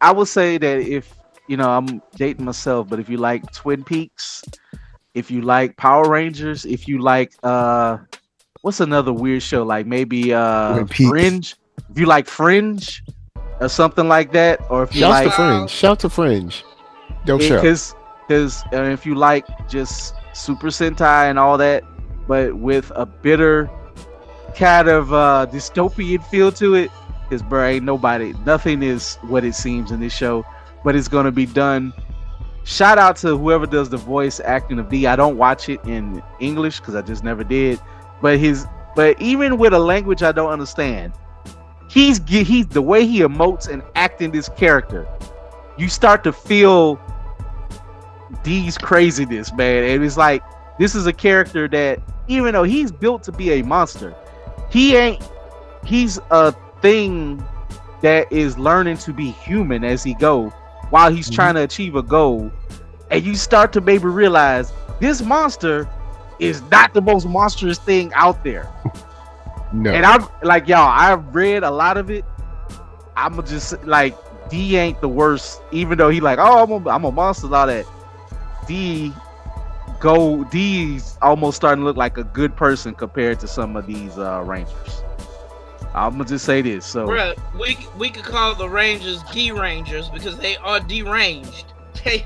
I would say that if I'm dating myself, but if you like Twin Peaks, if you like Power Rangers, if you like what's another weird show like maybe Fringe, if you like Fringe or something like that, or if you shout to Fringe, because if you like just Super Sentai and all that, but with a bitter kind of dystopian feel to it, because nothing is what it seems in this show, but it's going to be done. Shout out to whoever does the voice acting of D. I don't watch it in English because I just never did, but even with a language I don't understand, he's the way he emotes and acting this character, you start to feel D's craziness, man. And it's like, this is a character that, even though he's built to be a monster, he's a thing that is learning to be human as he go, while he's trying to achieve a goal. And you start to maybe realize this monster is not the most monstrous thing out there. No. And I'm like, y'all, I've read a lot of it. I'm just like, D ain't the worst, even though he like, oh, I'm a monster and all that. D's almost starting to look like a good person compared to some of these Rangers. I'm gonna just say this. So, bruh, we could call the Rangers D-Rangers because they are deranged. They're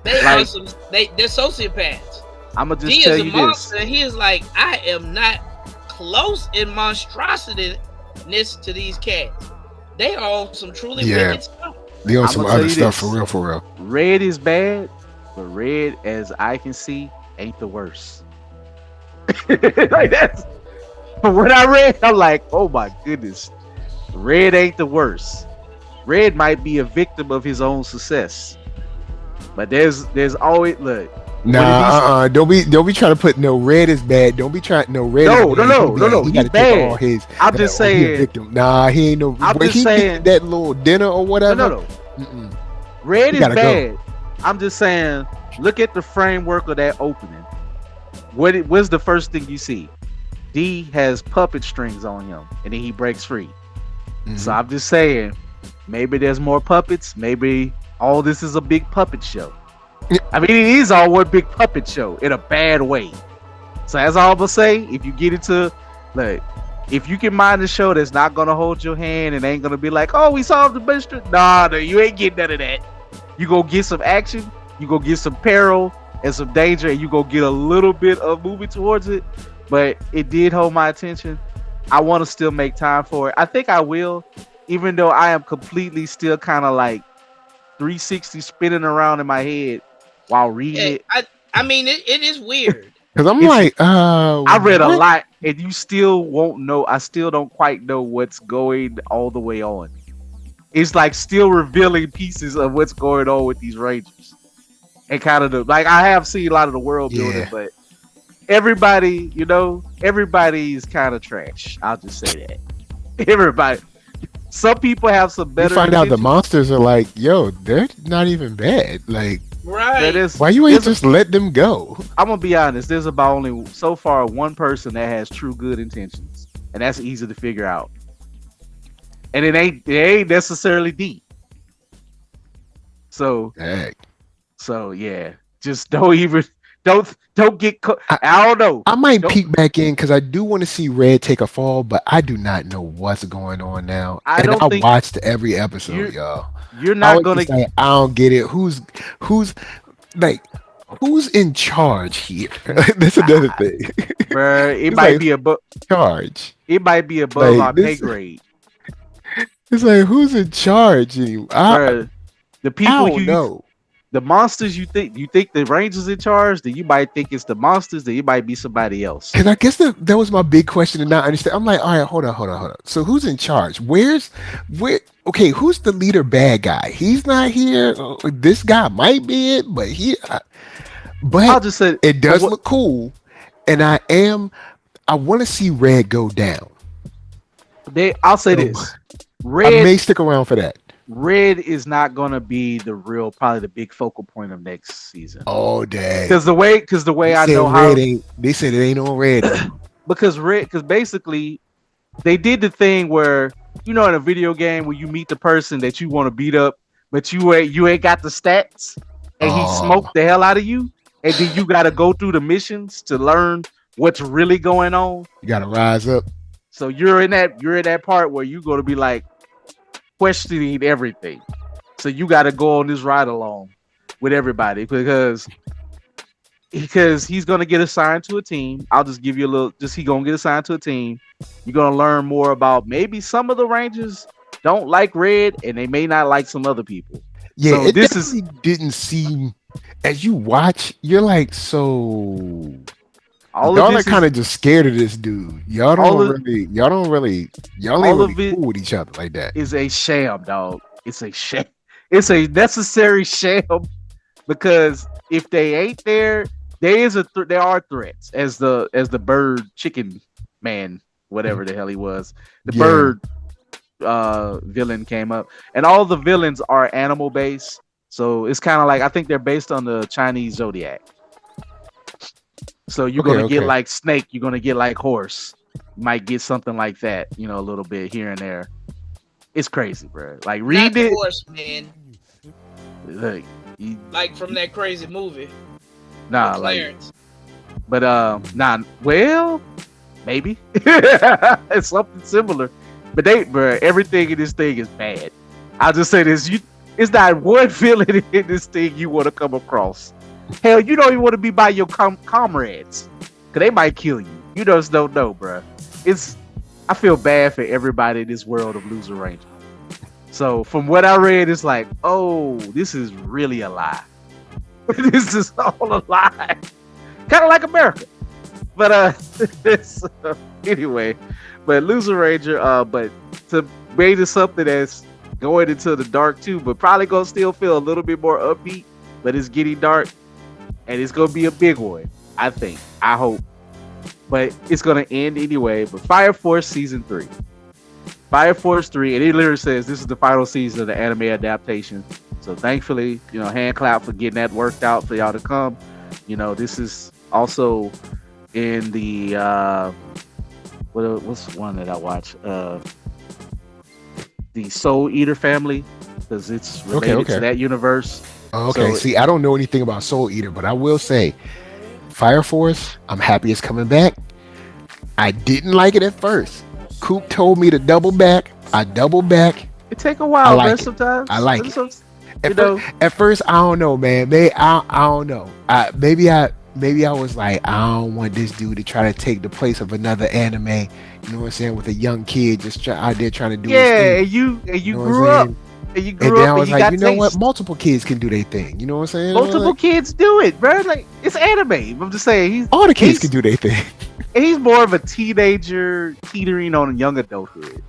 sociopaths. I'm gonna just D tell is a you monster, this. and he is like, I am not close in monstrosityness to these cats. They are on some truly wicked stuff. They on some other stuff for real. Red is bad, but Red, as I can see, ain't the worst. Like that's. But when I read, I'm like, oh my goodness, Red ain't the worst. Red might be a victim of his own success, but there's always look. Nah, don't be trying to put no Red is bad. Don't be trying Red. No. He's bad. All his, I'm just saying. Nah, he ain't no. I'm just saying that little dinner or whatever. No. Red is bad. I'm just saying. Look at the framework of that opening. What's the first thing you see? D has puppet strings on him, and then he breaks free. So I'm just saying, maybe there's more puppets. Maybe all this is a big puppet show. I mean, it is all one big puppet show in a bad way. So that's all I'm gonna say. If you get into, like, if you can mind a show that's not gonna hold your hand and ain't gonna be like, oh, we solved the mystery. No, you ain't getting none of that. You go get some action. You go get some peril and some danger, and you go get a little bit of moving towards it. But it did hold my attention. I want to still make time for it. I think I will, even though I am completely still kind of like 360 spinning around in my head while reading it. I mean, it is weird. Because I'm I read a lot, and you still won't know. I still don't quite know what's going all the way on. It's like still revealing pieces of what's going on with these Rangers. And kind of I have seen a lot of the world building, but everybody is kind of trash. I'll just say that. Everybody. Some people have some better. You find out the monsters are like, yo, they're not even bad. Like, right? Why you ain't just let them go? I'm gonna be honest. There's about only so far one person that has true good intentions, and that's easy to figure out. And it ain't necessarily deep. So, Heck. So yeah, just don't Don't get. I don't know. I might peek back in because I do want to see Red take a fall, but I do not know what's going on now. I And don't I think watched every episode, y'all. You're I not was gonna. just like, I don't get it. Who's like who's in charge here? That's another thing. Bruh, it It's might like, be above. charge. It might be above Like our pay this, grade, it's like who's in charge? bruh. The I people don't know. the monsters you think the Rangers in charge, then you might think it's the monsters, then it might be somebody else. Because I guess that was my big question to not understand. I'm like, all right, hold on. So who's in charge? Where? Okay, who's the leader bad guy? He's not here. This guy might be it, but I'll just say it does look cool, and I want to see Red go down. I'll say this. I may stick around for that. Red is not gonna be probably the big focal point of next season. Oh dang! Because the way I know how they said it ain't on Red. because basically they did the thing where in a video game where you meet the person that you want to beat up, but you ain't got the stats, and he smoked the hell out of you, and then you got to go through the missions to learn what's really going on. You got to rise up. So you're in that part where you're gonna be like questioning everything. So you got to go on this ride along with everybody because he's gonna get assigned to a team. I'll just give you a little. He's gonna get assigned to a team. You're gonna learn more about maybe some of the Rangers don't like Red, and they may not like some other people. Yeah, so it didn't seem as you watch. You're like, so y'all are kind of just scared of this dude. Y'all ain't really cool with each other like that. Is a sham, dog. It's a sham. It's a necessary sham because if they ain't there, there are threats as the bird chicken man, whatever the hell he was. The bird villain came up, and all the villains are animal based. So it's kind of like I think they're based on the Chinese zodiac. So you're gonna get like snake, you're gonna get like horse, you might get something like that, a little bit here and there. It's crazy, bro. Like read not it, horse, man. Like from that crazy movie. Nah, like, but well, maybe it's something similar. But everything in this thing is bad. I'll just say this: it's not one villain in this thing you want to come across. Hell, you don't even want to be by your comrades, cause they might kill you. You just don't know, bro. I feel bad for everybody in this world of Loser Ranger. So from what I read, it's like, oh, this is really a lie. This is all a lie. Kind of like America. But anyway, but Loser Ranger, but to make it something that's going into the dark too, but probably gonna still feel a little bit more upbeat, but it's getting dark. And it's gonna be a big one, I think. I hope. But it's gonna end anyway. But Fire Force Season 3. Fire Force 3, and it literally says this is the final season of the anime adaptation. So thankfully, hand clap for getting that worked out for y'all to come. This is also in the what's one that I watch? The Soul Eater family, because it's related to that universe. Okay, so, see, I don't know anything about Soul Eater, but I will say, Fire Force, I'm happy it's coming back. I didn't like it at first. Coop told me to double back. I doubled back. It take a while, man. Sometimes I like it. At first, I don't know, man. I don't know. Maybe I was like, I don't want this dude to try to take the place of another anime. You know what I'm saying? With a young kid just out there trying to do his thing. And you grew up. And then I was like, what? Multiple kids can do their thing. You know what I'm saying? Multiple kids do it, bro. Like, it's anime. I'm just saying, all the kids can do their thing. And he's more of a teenager teetering on young adulthood.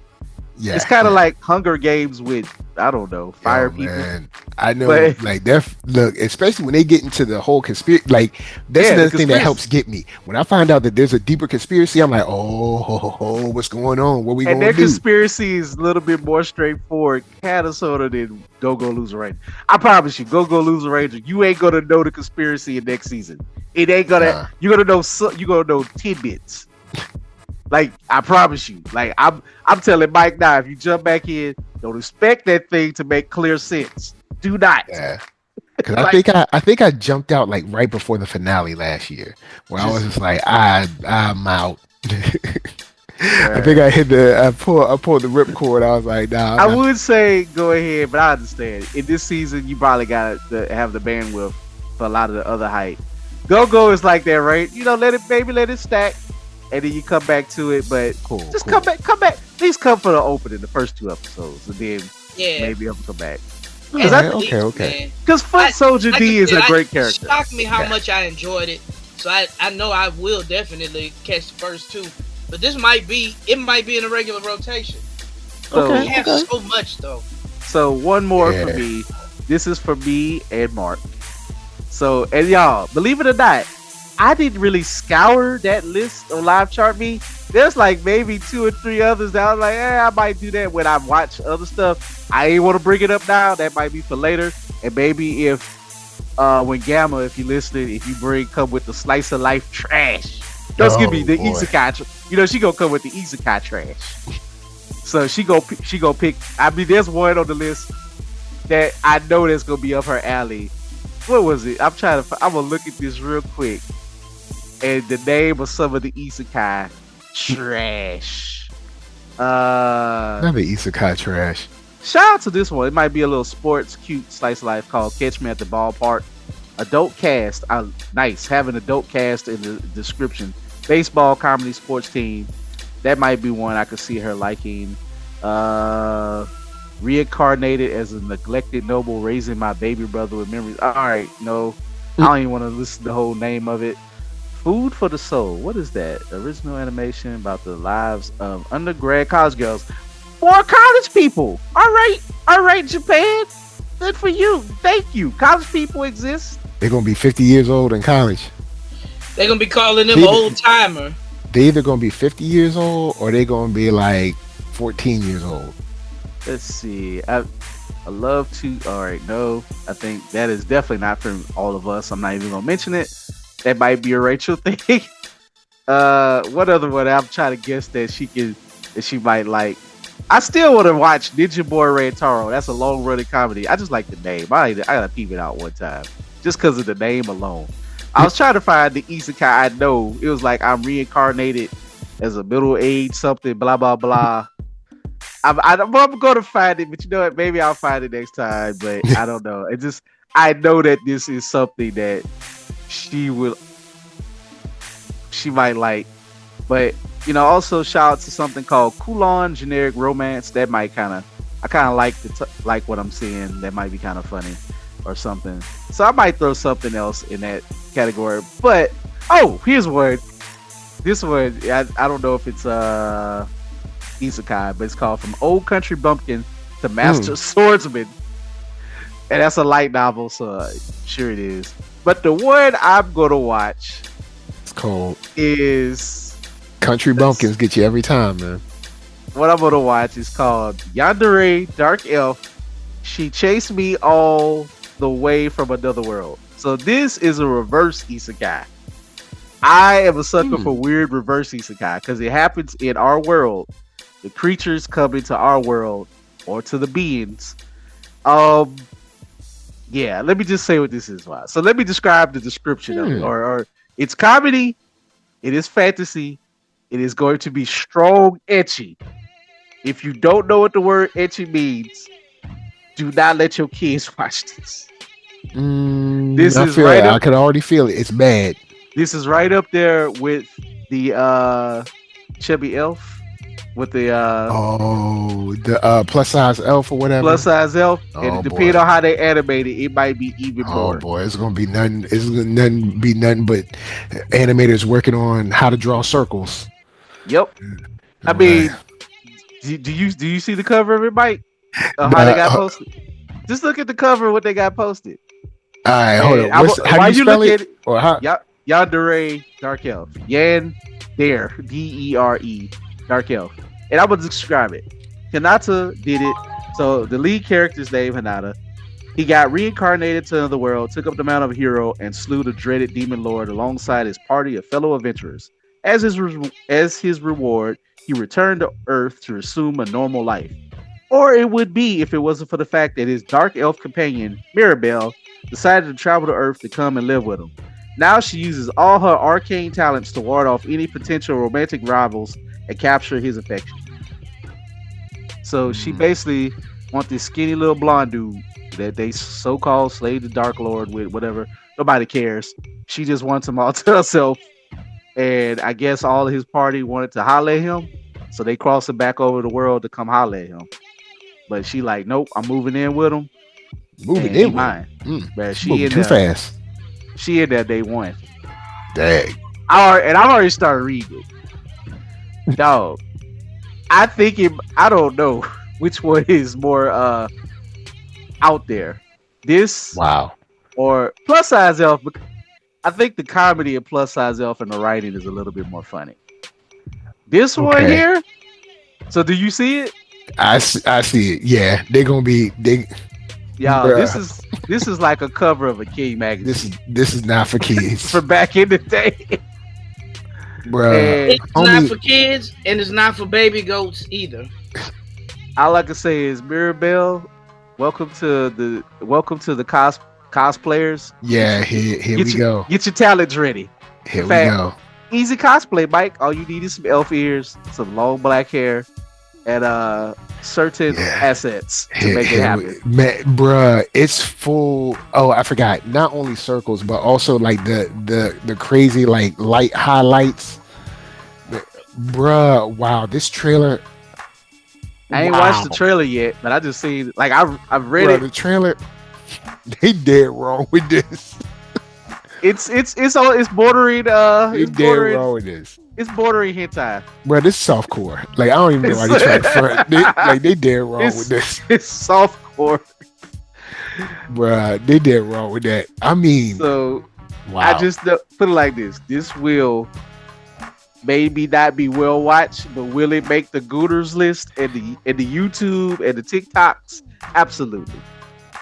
Yeah, it's kind of like Hunger Games with, I don't know, fire people. Man. I know, but, like look, especially when they get into the whole conspiracy. Like that's another thing that helps get me. When I find out that there's a deeper conspiracy, I'm like, oh, what's going on? What we going to do? And their conspiracy is a little bit more straightforward, kind of sort of than Go Loser Ranger. I promise you, Go Loser Ranger, you ain't gonna know the conspiracy in next season. It ain't gonna. You're gonna know tidbits. Like, I promise you. Like, I'm telling Mike now, if you jump back in, don't expect that thing to make clear sense. Do not. Yeah. because I think I jumped out like right before the finale last year, where I was just like, I'm out. I think I pulled the ripcord. I was like, nah. I would say go ahead, but I understand. In this season, you probably got to have the bandwidth for a lot of the other hype. Go is like that, right? You know, let it stack, and then you come back to it. But come back. At least come for the opening, the first 2 episodes, and then maybe I'll come back. Okay. Because Foot Soldier D is a great character. It shocked me how much I enjoyed it. So I know I will definitely catch the first 2. But this might be in a regular rotation. So, we have so much though. So one more for me. This is for me and Mark. So, and y'all, believe it or not, I didn't really scour that list of live chart me. There's like maybe 2 or 3 others that I was like, I might do that when I watch other stuff. I ain't want to bring it up now. That might be for later. And maybe if when Gamma, if you listening, if you come with the slice of life trash. Don't give me the isekai. You know she gonna come with the isekai trash. So she go pick. I mean, there's one on the list that I know that's gonna be up her alley. What was it? I'm gonna look at this real quick. And the name of some of the isekai trash. Another isekai trash. Shout out to this one. It might be a little sports cute slice of life called Catch Me at the Ballpark. Adult cast. Nice. Having adult cast in the description. Baseball, comedy, sports team. That might be one I could see her liking. Reincarnated as a neglected noble raising my baby brother with memories. All right, no. I don't even want to listen to the whole name of it. Food for the Soul. What is that? Original animation about the lives of undergrad college girls. For college people. All right, Japan. Good for you. Thank you. College people exist. They're going to be 50 years old in college. They're going to be calling them old timer. They either going to be 50 years old or they're going to be like 14 years old. Let's see. I love to. All right, no. I think that is definitely not for all of us. I'm not even going to mention it. That might be a Rachel thing. What other one? I'm trying to guess that she might like. I still want to watch Ninja Boy Rantaro. That's a long running comedy. I just like the name. I gotta peep it out one time just because of the name alone. I was trying to find the isekai I know. It was like I'm reincarnated as a middle-aged something, blah, blah, blah. I'm going to find it, but you know what? Maybe I'll find it next time, but I don't know. I know that this is something that she might like. But, you know, also shout out to something called Kulon Generic Romance. That might I kind of like what I'm seeing. That might be kind of funny or something. So I might throw something else in that category. But, here's one. This one, I don't know if it's isekai, but it's called From Old Country Bumpkin to Master Swordsman. And that's a light novel, so sure it is. But the one I'm going to watch is... Country Bumpkins get you every time, man. What I'm going to watch is called Yandere Dark Elf. She chased me all the way from another world. So this is a reverse isekai. I am a sucker for weird reverse isekai because it happens in our world. The creatures come into our world or to the beings. Yeah, let me just say what this is. So let me describe the description of it. Or it's comedy. It is fantasy. It is going to be strong ecchi. If you don't know what the word ecchi means, do not let your kids watch this. I can already feel it. It's bad. This is right up there with the chubby elf, with the plus size elf or whatever. Plus size elf, and depending on how they animate it, it might be even more. Oh boy, it's gonna be nothing. It's nothing but animators working on how to draw circles. Yep. I mean, do you see the cover of it, Mike? How they got posted? Just look at the cover of what they got posted. All right, hold on. How do you spell it? Or how? Yandere Dark Elf. Dere D-E-R-E Dark Elf. And I'm gonna describe it. Hinata did it. So the lead character's name Hinata. He got reincarnated to another world, took up the Mount of a Hero, and slew the dreaded demon lord alongside his party of fellow adventurers. As his reward, he returned to Earth to resume a normal life. Or it would be if it wasn't for the fact that his dark elf companion, Mirabelle, decided to travel to Earth to come and live with him. Now she uses all her arcane talents to ward off any potential romantic rivals and capture his affection. So she basically wants this skinny little blonde dude that they so-called slay the Dark Lord with, whatever. Nobody cares. She just wants him all to herself. And I guess all of his party wanted to holler at him. So they crossed him back over the world to come holler at him. But she like, nope, I'm moving in with him. Moving in with mine. But she moving in too there. fast. She in there day one. Dang. I've already started reading it. Dog. I don't know which one is more out there. This or Plus Size Elf. I think the comedy of Plus Size Elf and the writing is a little bit more funny. This one here. So do you see it? I see it. Yeah, they're gonna be Y'all, this is like a cover of a King magazine. This is not for kids. For back in the day. Bruh. It's not for kids and it's not for baby goats either. All I can say is Mirabelle, welcome to the cosplayers. Yeah, here we go. Get your talents ready. Here we go. Easy cosplay, Mike. All you need is some elf ears, some long black hair, and certain assets to make it happen. Bruh, it's full. Oh, I forgot. Not only circles, but also like the crazy like light highlights. Bruh, wow, this trailer. I ain't watched the trailer yet, but I just seen like I've read it. The trailer. They dead wrong with this. It's bordering. It's dead wrong with this. It's bordering hentai. Bro, this is softcore. Like I don't even know why they trying to front. They dead wrong with this. It's softcore. Bruh, they dead wrong with that. I mean, so wow. I just put it like this: this will maybe not be well watched, but will it make the Gooters list and the YouTube and the TikToks? Absolutely.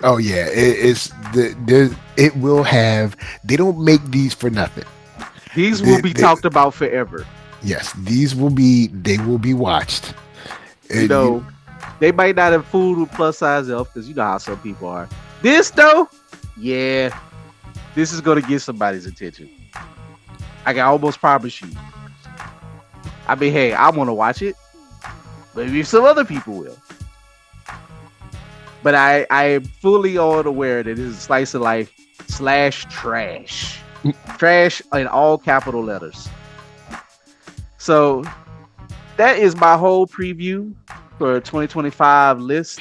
Oh yeah, it will have. They don't make these for nothing. These will be talked about forever. Yes, they will be watched. You know, they might not have fooled with Plus Size Elf because you know how some people are. This though, yeah, this is gonna get somebody's attention. I can almost promise you. I mean, hey, I want to watch it. Maybe some other people will. But I am fully all aware that this is slice of life / trash. Trash in all capital letters. So that is my whole preview for 2025 list.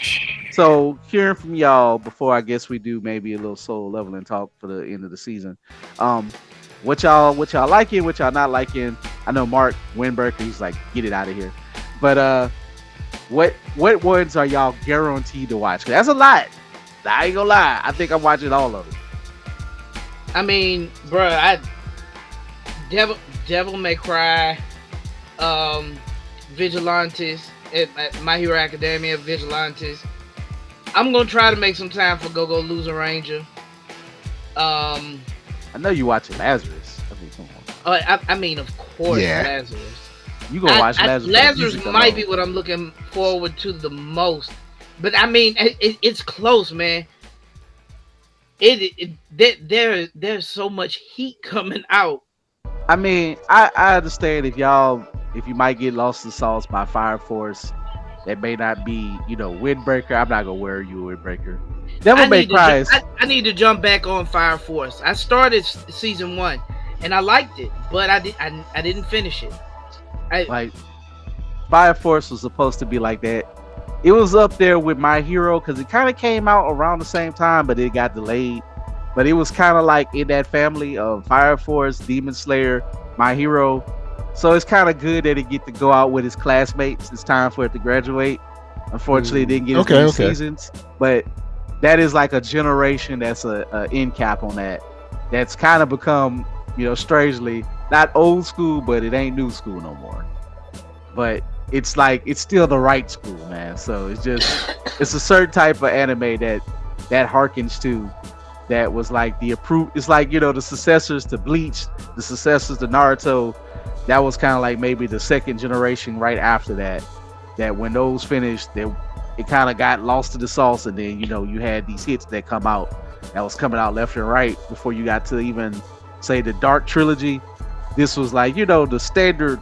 So hearing from y'all before I guess we do maybe a little soul leveling talk for the end of the season. What y'all liking, what y'all not liking. I know Mark Windbreaker, he's like, get it out of here. But what ones are y'all guaranteed to watch? 'Cause that's a lot. I ain't gonna lie. I think I'm watching all of them. I mean, bro, Devil May Cry, Vigilantes, My Hero Academia, Vigilantes. I'm gonna try to make some time for Go Loser Ranger. I know you watching Lazarus. I mean, come on. I mean, of course, Lazarus. You gonna watch Lazarus? Lazarus might be what I'm looking forward to the most, but I mean, it's close, man. There's so much heat coming out. I mean, I understand if you might get lost in sauce by Fire Force. That may not be, Windbreaker. I'm not gonna wear you a Windbreaker. Devil May Cry. I need to jump back on Fire Force. I started season 1 and I liked it, but I didn't finish it. Like Fire Force was supposed to be like that. It was up there with My Hero because it kind of came out around the same time, but it got delayed. But it was kind of like in that family of Fire Force, Demon Slayer, My Hero. So it's kind of good that it get to go out with his classmates. It's time for it to graduate. Unfortunately, it didn't get as many seasons. But that is like a generation that's a end cap on that. That's kind of become, strangely, not old school, but it ain't new school no more. But it's like, it's still the right school, man. So it's a certain type of anime that harkens to, that was like the approved. It's like, the successors to Bleach, the successors to Naruto. That was kind of like maybe the second generation right after that when those finished, it kind of got lost in the sauce, and then you had these hits that come out that was coming out left and right before you got to even say the Dark trilogy. This was like the standard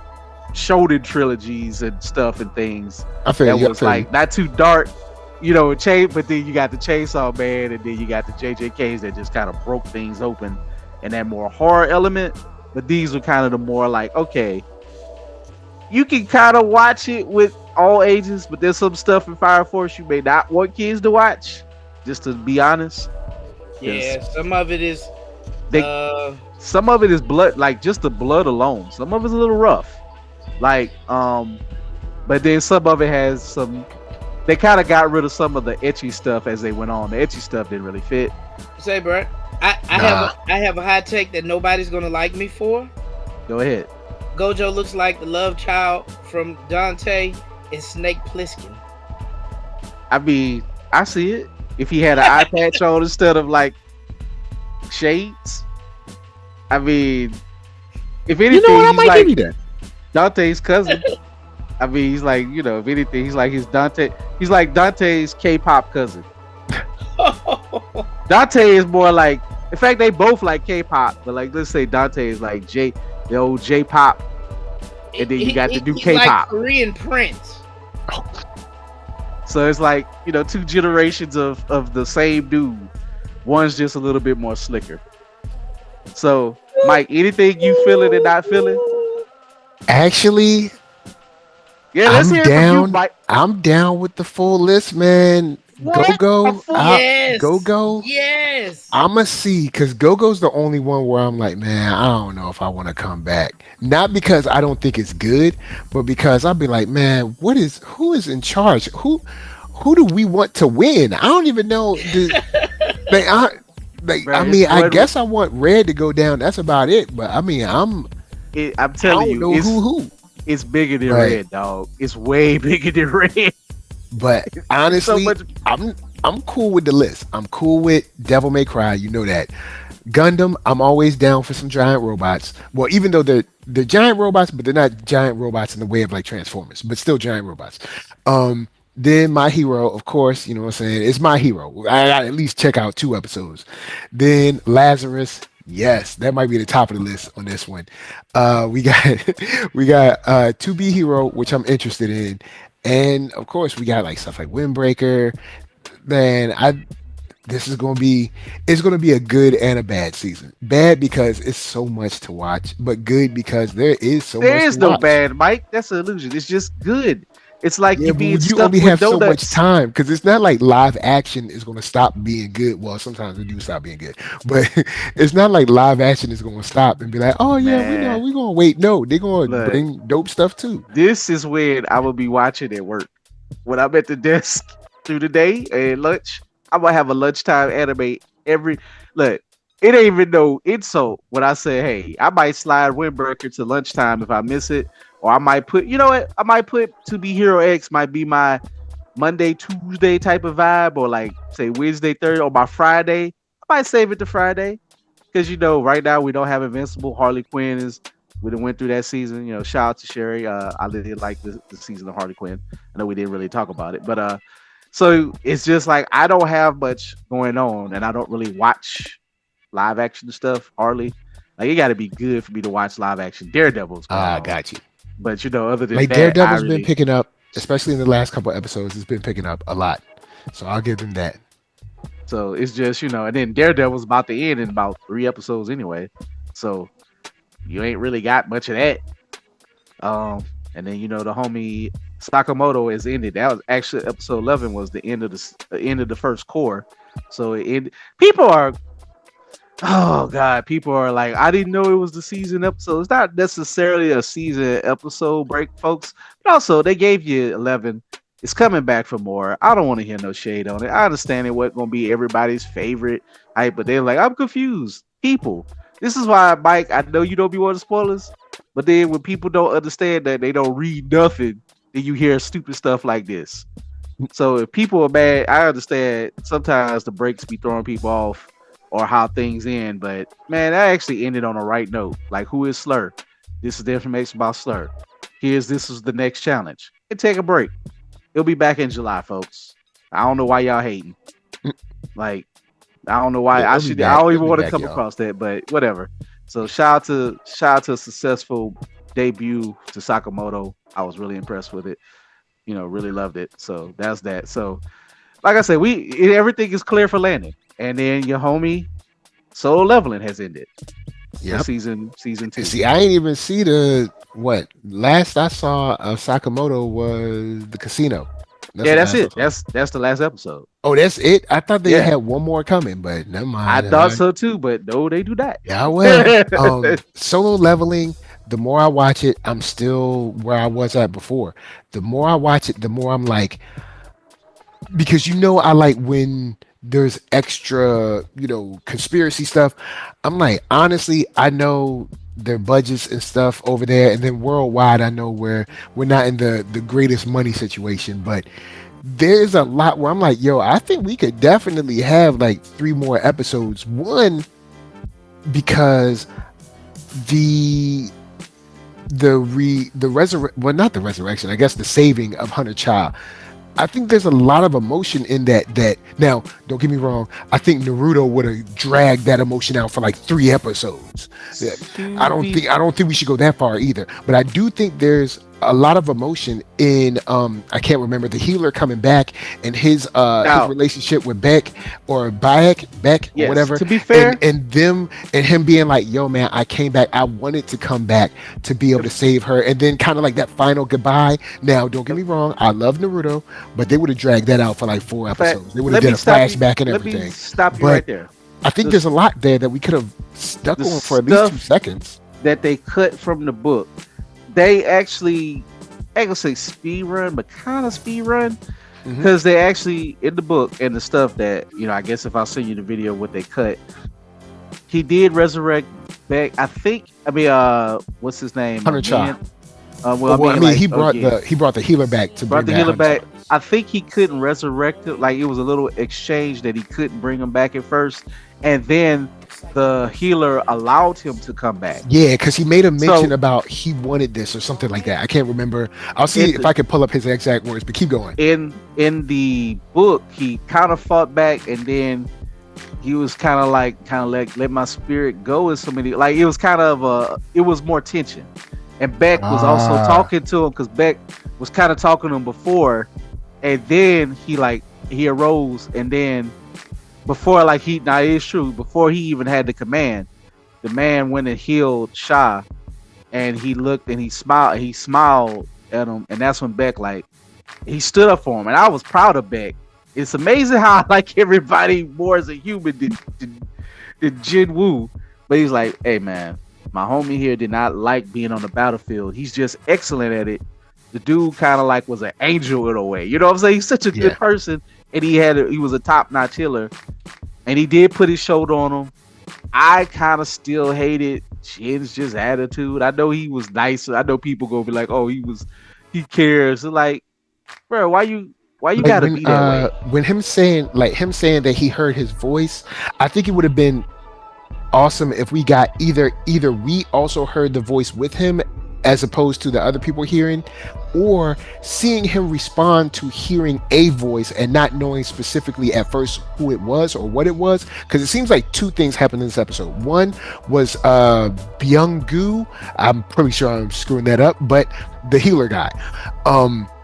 shonen trilogies and stuff and things that was like not too dark, but then you got the Chainsaw Man, and then you got the JJKs that just kind of broke things open and that more horror element. But these were kind of the more like, okay, you can kind of watch it with all ages, but there's some stuff in Fire Force you may not want kids to watch, just to be honest. Yeah, some of it is some of it is blood, like just the blood alone. Some of it's a little rough. Like, but then some of it has some, they kind of got rid of some of the etchy stuff as they went on. The etchy stuff didn't really fit. Say, bro, I have a hot take that nobody's gonna like me for. Go ahead. Gojo looks like the love child from Dante and Snake Plissken. I mean, I see it. If he had an eye patch on instead of like shades, I mean, if anything, I might give you that. Dante's cousin. I mean, he's like, if anything, he's like his Dante. He's like Dante's K-pop cousin. Dante is more like, in fact, they both like K-pop, but like, let's say Dante is like the old J-pop, and then you got the new K-pop, like Korean Prince. So it's like, two generations of the same dude. One's just a little bit more slicker. So, Mike, anything you feeling and not feeling? Actually, yeah, let's hear it from you, Mike. I'm down with the full list, man. Go-Go. Yes. Go-Go. Yes. I'm a C, because Go-Go's the only one where I'm like, man, I don't know if I want to come back. Not because I don't think it's good, but because I'll be like, man, who is in charge? Who do we want to win? I don't even know. I guess I want Red to go down. That's about it. But I mean, I'm telling you, who. It's bigger than Red, dog. It's way bigger than Red. But honestly, I'm cool with the list. I'm cool with Devil May Cry. You know that. Gundam, I'm always down for some giant robots. Well, even though they're giant robots, but they're not giant robots in the way of like Transformers, but still giant robots. Then My Hero, of course, you know what I'm saying? It's My Hero. I gotta at least check out 2 episodes. Then Lazarus, yes, that might be the top of the list on this one. We got To Be Hero, which I'm interested in. And of course, we got like stuff like Windbreaker. Man, it's gonna be a good and a bad season. Bad because it's so much to watch, but good because there is no bad, Mike. That's an illusion. It's just good. It's like you only have so much time, because it's not like live action is going to stop being good. Well, sometimes they do stop being good, but it's not like live action is going to stop and be like, oh yeah, we know, we're going to wait. No, they're going to bring dope stuff too. This is when I will be watching at work. When I'm at the desk through the day and lunch, I'm going to have a lunchtime anime look. It ain't even no insult when I say, hey, I might slide Windbreaker to lunchtime if I miss it. Or I might put, I might put To Be Hero X might be my Monday, Tuesday type of vibe, or like say Wednesday, Thursday, or my Friday. I might save it to Friday. Because, right now we don't have Invincible. Harley Quinn we went through that season. Shout out to Sherry. I really like the season of Harley Quinn. I know we didn't really talk about it. But so it's just like I don't have much going on, and I don't really watch live action stuff, hardly. Like, it got to be good for me to watch live action. Daredevil's got you. But other than like that, Daredevil's been picking up, especially in the last couple episodes. It's been picking up a lot, so I'll give them that. So it's just and then Daredevil's about to end in about 3 episodes anyway. So you ain't really got much of that. And then the homie Sakamoto has ended. That was actually episode 11 was the end of the first core. So people are. Oh God, people are like, I didn't know it was the season episode. It's not necessarily a season episode break, folks. But also, they gave you 11. It's coming back for more. I don't want to hear no shade on it. I understand it wasn't going to be everybody's favorite hype, but they're like, I'm confused. People, this is why, Mike, I know you don't be wanting spoilers, but then when people don't understand that, they don't read nothing, then you hear stupid stuff like this. So if people are mad, I understand sometimes the breaks be throwing people off, or how things end, but man, that actually ended on a right note. Like, who is Slur? This is the information about Slur. This is the next challenge. And take a break. It'll be back in July, folks. I don't know why y'all hating. Like, I don't know why I don't even want to come across that, but whatever. So shout out to a successful debut to Sakamoto. I was really impressed with it. You know, really loved it. So that's that. So like I said, everything is clear for landing. And then your homie Solo Leveling has ended. Yeah. Season 2. See, I ain't even see last I saw of Sakamoto was the casino. That's it. That's the last episode. Oh, that's it? I thought they had one more coming, but never mind. I thought so too, but no, they do not. Yeah, well, Solo Leveling, the more I watch it, I'm still where I was at before. The more I watch it, the more I'm like, because I like when there's extra, conspiracy stuff. I'm like, honestly, I know their budgets and stuff over there, and then worldwide, I know where we're not in the greatest money situation, but there's a lot where I'm like, I think we could definitely have like 3 more episodes. One, because not the resurrection, I guess the saving of Hunter Child. I think there's a lot of emotion in that now, don't get me wrong, I think Naruto would have dragged that emotion out for like 3 episodes. I don't think we should go that far either, but I do think there's a lot of emotion in I can't remember the healer coming back and his relationship with Beck or Beck or whatever. To be fair, and him being like, yo man, I came back. I wanted to come back to be able to save her, and then kind of like that final goodbye. Now, don't get me wrong, I love Naruto, but they would have dragged that out for like 4 episodes. They would have did a flashback and everything. Let me stop you right there. I think there's a lot there that we could have stuck on for at least 2 seconds. That they cut from the book. They actually, I ain't gonna say speed run, but kind of speed run, because they actually in the book and the stuff that I guess if I'll send you the video what they cut, he did resurrect Beck. What's his name? Hunter Child. He brought the healer back to bring the healer back. I think he couldn't resurrect it. Like it was a little exchange that he couldn't bring him back at first, and then the healer allowed him to come back. Yeah, because he made a mention about he wanted this or something like that. I can't remember. I'll see if I can pull up his exact words, but keep going. In the book, he kind of fought back, and then he was kind of like let my spirit go in so many. Like it was kind of it was more tension. And Beck was also talking to him because Beck was kind of talking to him before, and then he arose, and then before it's true, before he even had the command, the man went and healed Sha, and he looked and he smiled at him, and that's when Beck he stood up for him, and I was proud of Beck. It's amazing how I like everybody more as a human than Jin Woo, but he's like, hey man, my homie here did not like being on the battlefield. He's just excellent at it. The dude kind of was an angel in a way. You know what I'm saying? He's such a good person. And he was a top-notch healer. And he did put his shoulder on him. I kind of still hated Jin's just attitude. I know he was nice. I know people gonna be like, oh, he cares. Like, bro, why you gotta be that way? When him saying that he heard his voice, I think it would have been awesome if we got either we also heard the voice with him as opposed to the other people hearing, or seeing him respond to hearing a voice and not knowing specifically at first who it was or what it was, because it seems like 2 things happened in this episode. One was Byung-gu, I'm pretty sure I'm screwing that up, but the healer guy,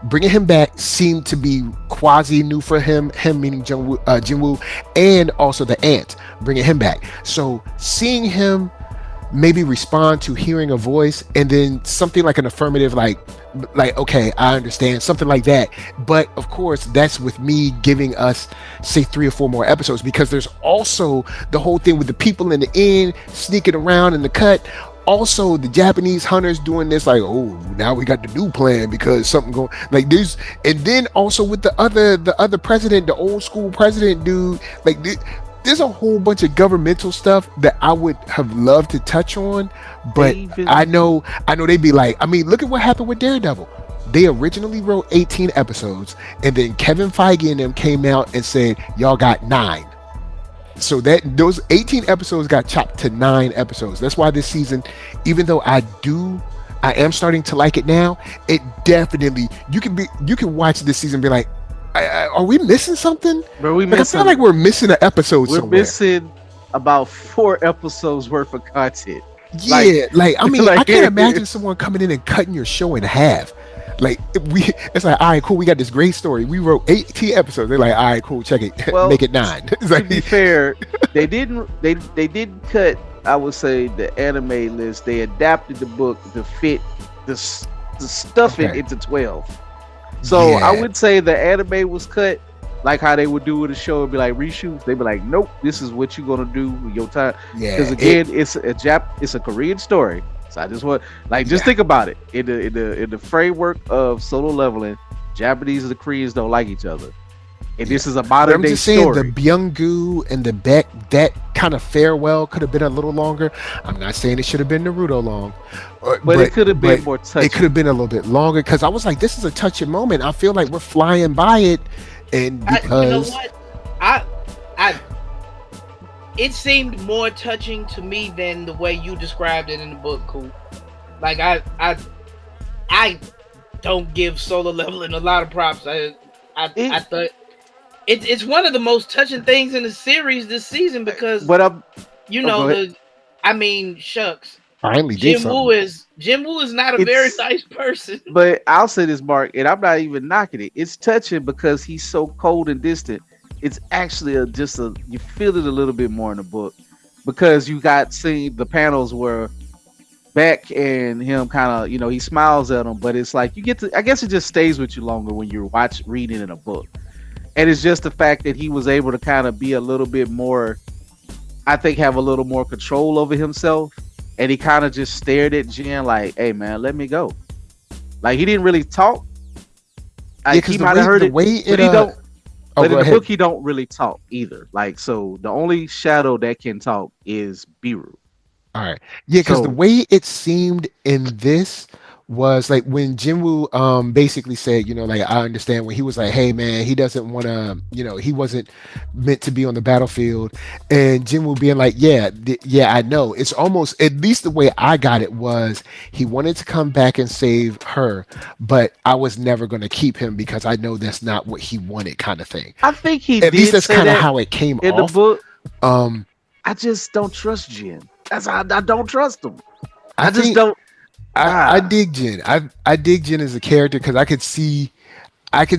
bringing him back seemed to be quasi new for him meaning Jinwoo, and also the aunt bringing him back. So seeing him maybe respond to hearing a voice and then something like an affirmative, like okay, I understand, something like that. But of course, that's with me giving us say 3 or 4 more episodes, because there's also the whole thing with the people in the inn sneaking around in the cut. Also, the Japanese hunters doing this, like, oh, now we got the new plan because something going like this. And then also with the other president, the old school president dude, like there's a whole bunch of governmental stuff that I would have loved to touch on, but I know they'd be like, I mean, look at what happened with Daredevil. They originally wrote 18 episodes, and then Kevin Feige and them came out and said, y'all got 9. So that those 18 episodes got chopped to 9 episodes. That's why this season, even though I do I am starting to like it now. It definitely you can watch this season and be like, are we missing something? Bro, we Like, I feel like we're missing an episode we're somewhere. missing about 4 episodes worth of content. Yeah, like I mean, like- I can't imagine someone coming in and cutting your show in half. Like it's like, all right, cool, we got this great story. We wrote 18 episodes. They're like, all right, cool, check it, Well, make it 9. It's To like, be fair, they didn't cut, I would say, the anime list. They adapted the book to fit the stuff Okay. into 12. So I Yeah. would say the anime was cut like how they would do with a show and be like reshoots. They'd be like, nope, this is what you're gonna do with your time. Yeah, Because again, it's a Korean story. So I just want just think about it in the framework of Solo Leveling. Japanese and the Koreans don't like each other, and this is a But modern I'm day just saying story. the Byung-gu and the Beck, that kind of farewell could have been a little longer. I'm not saying it should have been Naruto long, but it could have been more touching. It could have been a little bit longer because I was like, this is a touching moment. I feel like we're flying by it, and because you know what, I it seemed more touching to me than the way you described it in the book, Cool. Like I don't give Solo Leveling a lot of props. I thought it's one of the most touching things in the series this season because I mean, shucks. finally did something. Jim Woo is not a very nice person. But I'll say this, Mark, and I'm not even knocking it. It's touching because he's so cold and distant. It's actually you feel it a little bit more in the book because you got seen the panels where Beck and him kind of, he smiles at him, but it's like you get to, I guess it just stays with you longer when you're reading in a book. And it's just the fact that he was able to kind of be a little bit more, I think, have a little more control over himself. And he kind of just stared at Jen like, hey, man, let me go. Like, he didn't really talk. He might have heard it, but he don't. But in the book, he don't really talk either. Like, so the only shadow that can talk is Biru. All right. Yeah, because the way it seemed in this was like when Jinwoo basically said, like, I understand, when he was like, hey man, he doesn't want to, he wasn't meant to be on the battlefield, and Jinwoo being like, yeah, I know. It's almost, at least the way I got it was, he wanted to come back and save her, but I was never going to keep him because I know that's not what he wanted, kind of thing. I think at least that's kind of how it came in off. The book. I just don't trust Jin. I don't trust him. I dig Jin. I dig Jin as a character because I can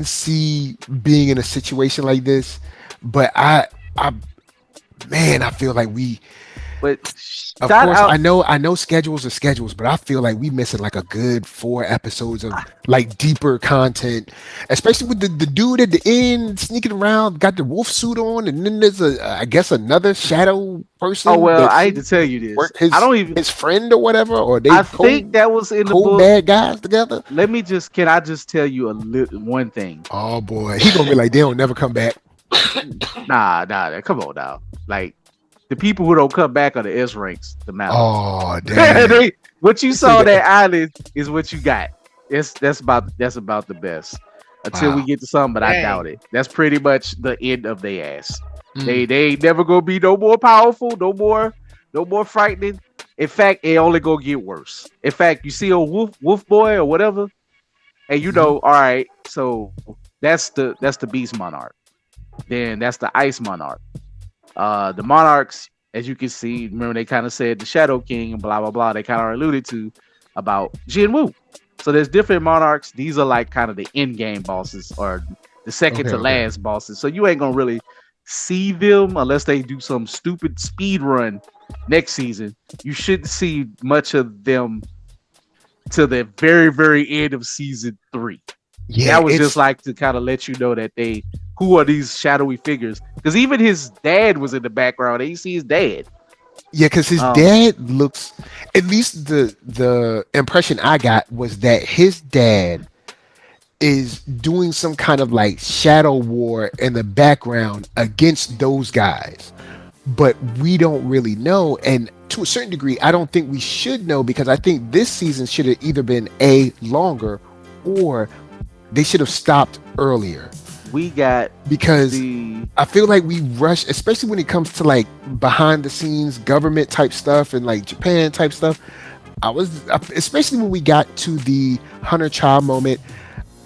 see being in a situation like this, but I feel like we. But of course, I know schedules are schedules, but I feel like we missing like a good 4 episodes of like deeper content, especially with the dude at the end sneaking around, got the wolf suit on, and then there's I guess another shadow person. Oh well, I hate to tell you this. I don't even his friend or whatever, or they. I think that was in the book. Bad guys together. Can I just tell you one thing? Oh boy, he gonna be like, they don't never come back. Nah, come on now, like. The people who don't come back are the S ranks, the mountains. Oh damn! What you saw that island is what you got. That's about the best until we get to something, but I doubt it. That's pretty much the end of their ass. They ain't never gonna be no more powerful, no more frightening. In fact, it only gonna get worse. In fact, you see a wolf boy or whatever, and all right, so that's the beast monarch. Then that's the ice monarch. The monarchs, as you can see, remember they kind of said the Shadow King and blah blah blah. They kind of alluded to about Jinwoo. So there's different monarchs. These are like kind of the end game bosses or the second to last bosses. So you ain't gonna really see them unless they do some stupid speed run next season. You shouldn't see much of them till the very very end of season 3. Yeah, that was just like to kind of let you know that who are these shadowy figures? Because even his dad was in the background. You see his dad. Yeah, because his dad looks. At least the impression I got was that his dad is doing some kind of like shadow war in the background against those guys, but we don't really know. And to a certain degree, I don't think we should know because I think this season should have either been longer or they should have stopped earlier. Because I feel like we rush, especially when it comes to like behind the scenes government type stuff and like Japan type stuff. I was, especially when we got to the Hunter child moment.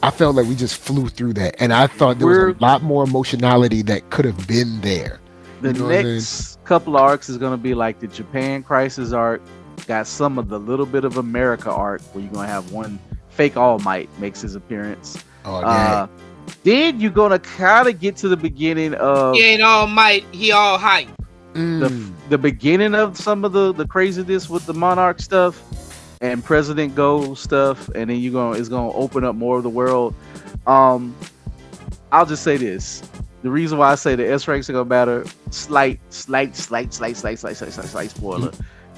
I felt like we just flew through that, and I thought there was a We're lot more emotionality that could have been there. the You know what I'm saying? next couple of arcs is gonna be like the Japan Crisis arc. Got some of the little bit of America arc where you're gonna have one fake All Might makes his appearance. Oh yeah. Then you're gonna kind of get to the beginning of He ain't all might, he all hype. the beginning of some of the craziness with the Monarch stuff and President Go stuff, and then it's gonna open up more of the world. I'll just say this: the reason why I say the S ranks are gonna matter, slight spoiler.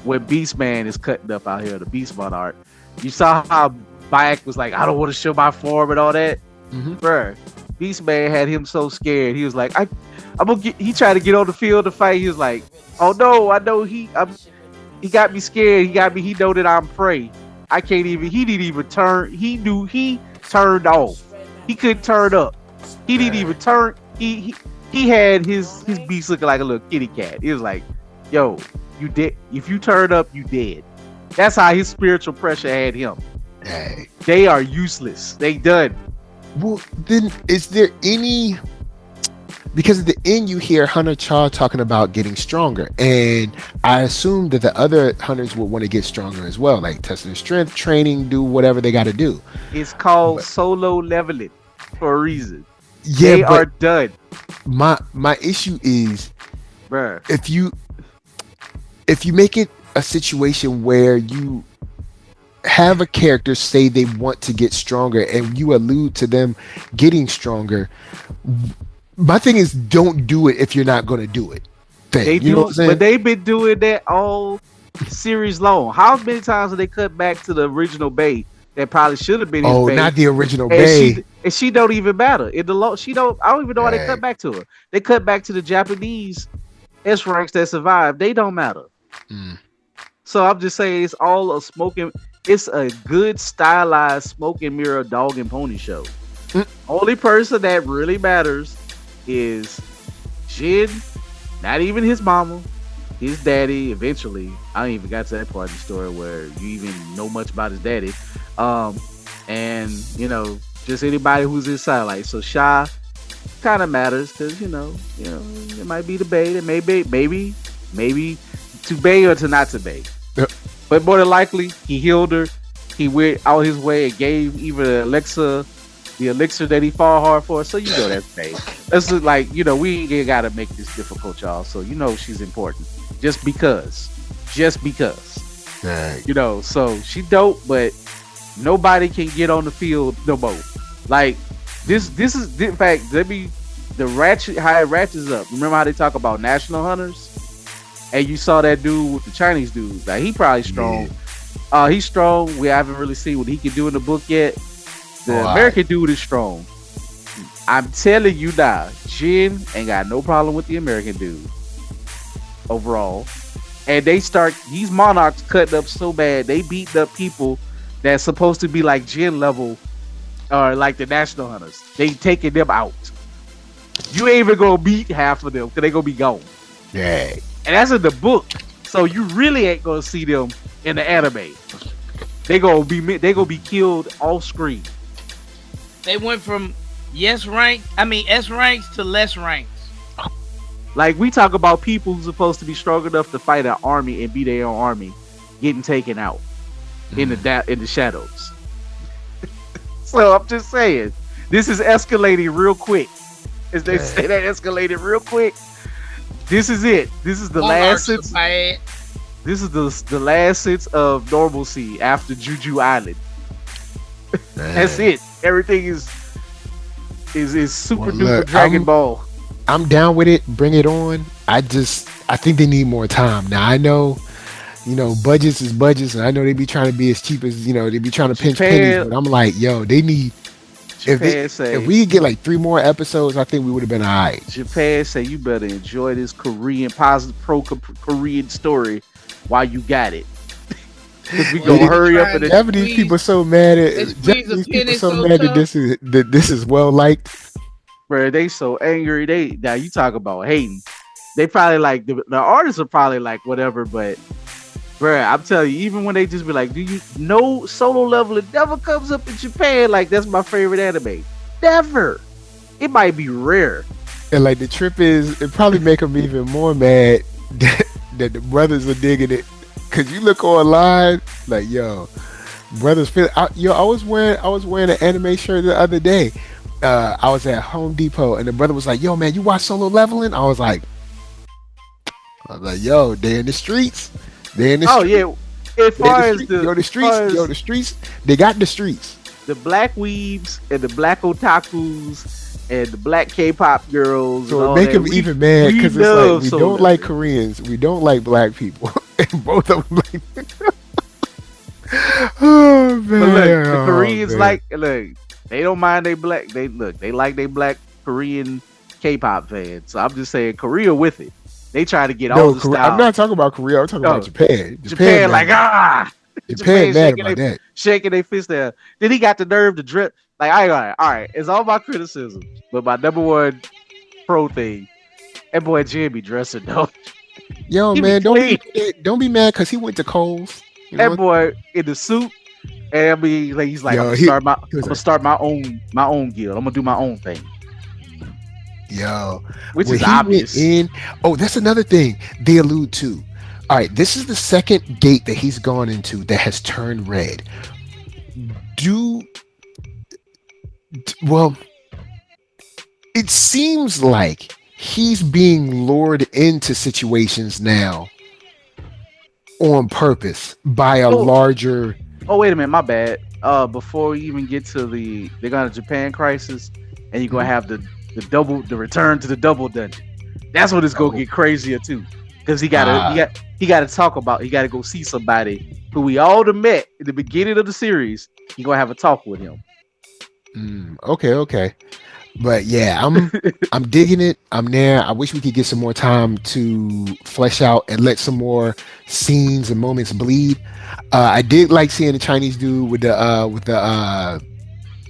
When Beast Man is cutting up out here, the Beast Monarch, you saw how Bayek was like, I don't want to show my form and all that. Bruh, Beast Man had him so scared. He was like, I'm gonna get. He tried to get on the field to fight. He was like, oh no, I know he got me scared. He know that I'm prey. I can't even. He didn't even turn. He knew he turned off. He couldn't turn up. He didn't even turn. He had his beast looking like a little kitty cat. He was like, yo, you dead. If you turn up, you dead. That's how his spiritual pressure had him. Dang. They are useless. They done. Well, then is there any? Because at the end you hear Hunter Cha talking about getting stronger, and I assume that the other hunters will want to get stronger as well, like test their strength, training, do whatever they got to do. It's called solo leveling for a reason. Yeah, They but are done, my issue is bruh. if you make it a situation where you have a character say they want to get stronger and you allude to them getting stronger, my thing is don't do it if you're not going to do it. They You know do, what I'm saying? but they've been doing that all series long. How many times have they cut back to the original Bay that probably should have been his Oh, Bay? not the original And Bay. she don't even matter. In the she don't. I don't even know why they Dang. cut back to her. They cut back to the Japanese S ranks that survived. They don't matter. So I'm just saying it's all a smoking. It's a good stylized smoke and mirror dog and pony show. Only person that really matters is Jin. Not even his mama, his daddy. Eventually, I don't even got to that part of the story where you even know much about his daddy. And you know, just anybody who's inside. Like so, Sha kind of matters because you know, it might be the Bay that maybe to Bay or to not to Bay. Yep. But more than likely, he healed her. He went out his way and gave even the elixir that he fought hard for. So you know that's Bay. That's just like, you know, we ain't gotta make this difficult, y'all. So you know she's important. Just because. Dang. You know, so she dope, but nobody can get on the field no more. Like this is in fact, how it ratchets up. Remember how they talk about national hunters? And you saw that dude with the Chinese dude. Like he probably strong. He's strong. We haven't really seen what he can do in the book yet. The American dude is strong. I'm telling you now, Jin ain't got no problem with the American dude overall. And these monarchs cutting up so bad, they beat up people that's supposed to be like Jin level or like the national hunters. They taking them out. You ain't even gonna beat half of them because they gonna be gone. Dang. And that's in the book. So you really ain't gonna see them in the anime. They gonna be killed off screen. They went from S ranks to less ranks. Like we talk about people who's supposed to be strong enough to fight an army and be their own army, getting taken out in the shadows. So I'm just saying, this is escalating real quick. As they say, that escalated real quick. This is it. This is the last sense. This is the last sense of normalcy after Juju Island. That's it. Everything is super duper Dragon Ball. I'm down with it. Bring it on. I think they need more time. Now I know, budgets is budgets, and I know they be trying to be as cheap as they be trying to pinch pennies. But I'm like, yo, they need. If we get like 3 more episodes, I think we would have been alright. Japan say you better enjoy this positive pro Korean story while you got it. Cause we gonna hurry up and Japanese people so mad at that this is well liked. Bro, they so angry. Now you talk about hating. They probably like the artists are probably like whatever, but Bruh, I'm telling you, even when they just be like, do you know Solo Level? It never comes up in Japan. Like, that's my favorite anime. Never. It might be rare. And like the trip is, it probably make them even more mad that the brothers are digging it. Cause you look online, like yo, brothers feel. I was wearing an anime shirt the other day. I was at Home Depot and the brother was like, "Yo, man, you watch Solo Leveling?" I was like, "Yo, they in the streets. They in the Oh, streets. yeah. As They in far the as streets. the, Yo, the as far streets. as Yo, the streets. They got the streets." the black weebs and the black otakus and the black K-pop girls and So it all make that, him even mad we because it's like love we Solo don't like Leveling. Koreans, we don't like black people, and both of them like. Oh But look, man! the Oh Koreans man! they don't mind they black. They like they black Korean K-pop fans. So I'm just saying, Korea with it. They try to get all No, the I'm style. not talking about Korea. I'm talking about No, Japan. Japan like Japan Japan mad about that. shaking their fist there. Then he got the nerve to drip. Like, all right, it's all my criticism. But my number one pro thing, that boy Jim be dressing though. Yo, He be man, clean. don't be mad because he went to Kohl's. You That know, boy in the suit. And I mean, like, he's like, yo, I'm he was gonna like, start my own guild. I'm gonna do my own thing. yo, Which when is he went obvious. in. Oh, that's another thing they allude to. All right, this is the second gate that he's gone into that has turned red. Do well. It seems like he's being lured into situations now on purpose by a Oh, larger. oh, wait a minute, my bad. Before we even get to they're gonna Japan crisis, and you're gonna Mhm. have the return to the double dungeon. That's when it's gonna Oh, get crazier too, because ah, he gotta talk about he gotta go see somebody who we all done met in the beginning of the series. You gonna have a talk with him. okay. But yeah, I'm digging it. I'm there. I wish we could get some more time to flesh out and let some more scenes and moments bleed. I did like seeing the Chinese dude with the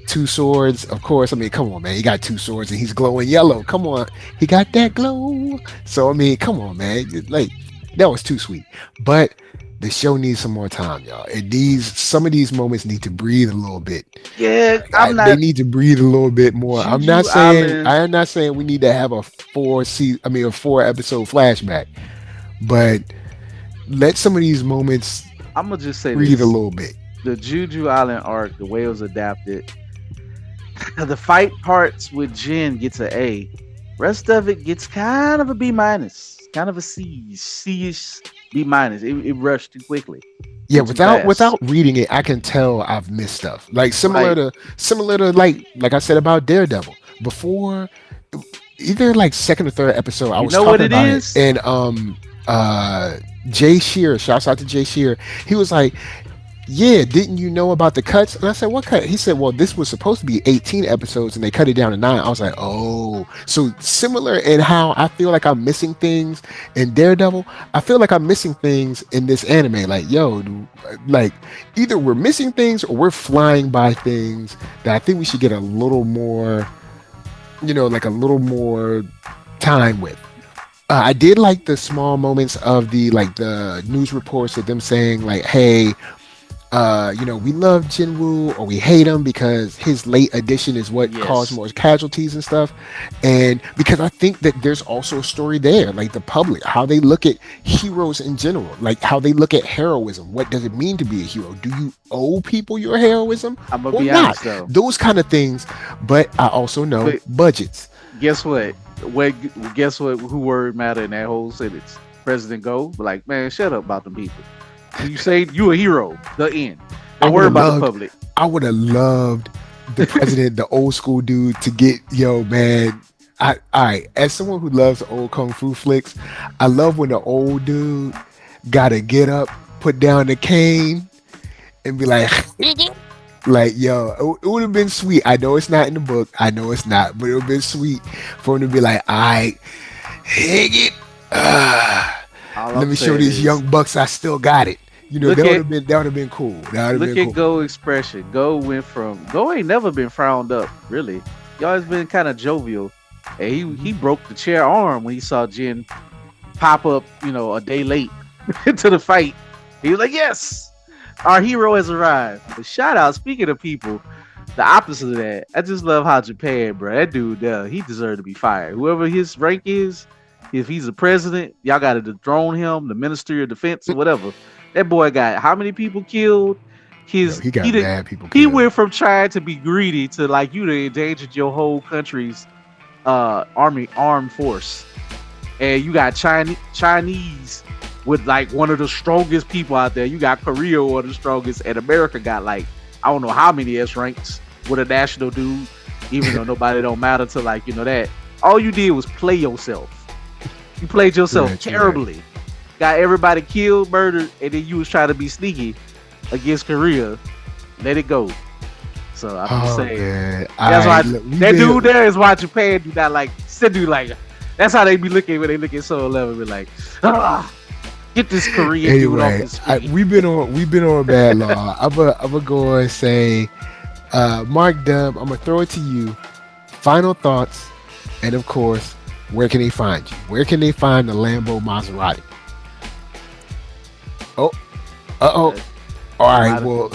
two swords. Of course, I mean, come on, man. He got two swords and he's glowing yellow. Come on, he got that glow. So I mean, come on, man. Like that was too sweet. But the show needs some more time, y'all. Some of these moments need to breathe a little bit. Yeah, They need to breathe a little bit more. Juju Island. I am not saying we need to have a a 4 episode flashback, but let some of these moments I'm gonna just say breathe a this: little bit. the Juju Island arc, the way it was adapted, the fight parts with Jin gets an A. Rest of it gets kind of a B minus, kind of a C-ish B minus. It rushed too quickly, Yeah, too fast. without reading it, I can tell I've missed stuff. Like Right. similar to like I said about Daredevil before, either like second or third episode, I You was know what talking it about it, is? and Jay Shear, shouts out to Jay Shear. He was like, yeah, didn't you know about the cuts? And I said, what cut? He said, well, this was supposed to be 18 episodes and they cut it down to 9. I was like, oh, so similar in how I feel like I'm missing things in Daredevil. I feel like I'm missing things in this anime. Like, yo, like either we're missing things or we're flying by things that I think we should get a little more, like a little more time with. I did like the small moments of the news reports of them saying like, hey, we love Jinwoo or we hate him because his late addition is what caused Yes. more casualties and stuff. And because I think that there's also a story there, like the public, how they look at heroes in general, like how they look at heroism. What does it mean to be a hero? Do you owe people your heroism I'm gonna or be not? honest though. Those kind of things. But I also know But budgets. guess what? Guess what? Who word matter in that whole sentence? President Go, like, man, shut up about them people. You say you a hero. The end. I Don't would worry have about the loved. public. I would have loved the president, the old school dude, to get man. All right. As someone who loves old kung fu flicks, I love when the old dude gotta get up, put down the cane, and be like, like, yo, it would have been sweet. I know it's not in the book. I know it's not, but it would have been sweet for him to be like, all right, hang it. All Let I'm me show saying these is, young bucks I still got it. look at That would have been cool. That would have look been at cool. Go expression. Go ain't never been frowned up, really. He always been kind of jovial. And he broke the chair arm when he saw Jin pop up, a day late to the fight. He was like, yes, our hero has arrived. But shout out, speaking of people, the opposite of that, I just love how Japan, bro. That dude, he deserved to be fired. Whoever his rank is, if he's the president, y'all got to dethrone him, the Ministry of Defense or whatever. That boy got how many people killed? Yo, he got mad people He killed. went from trying to be greedy to like you done endangered your whole country's armed force, and you got Chinese with like one of the strongest people out there. You got Korea, one of the strongest, and America got like I don't know how many S ranks with a national dude, even though nobody don't matter to like that. All you did was play yourself. You played yourself terribly. Right. Got everybody killed, murdered, and then you was trying to be sneaky against Korea. Let it go. So I'm just saying. Man. That's why that dude there is why Japan do not like. Do like. That's how they be looking when they look at Soul 11. Be like, get this Korean dude off the screen. We've been on bad law. I'm gonna go and say, Mark Dub, I'm gonna throw it to you. Final thoughts, and of course, where can they find you? Where can they find the Lambo Maserati? Oh, all right. Well,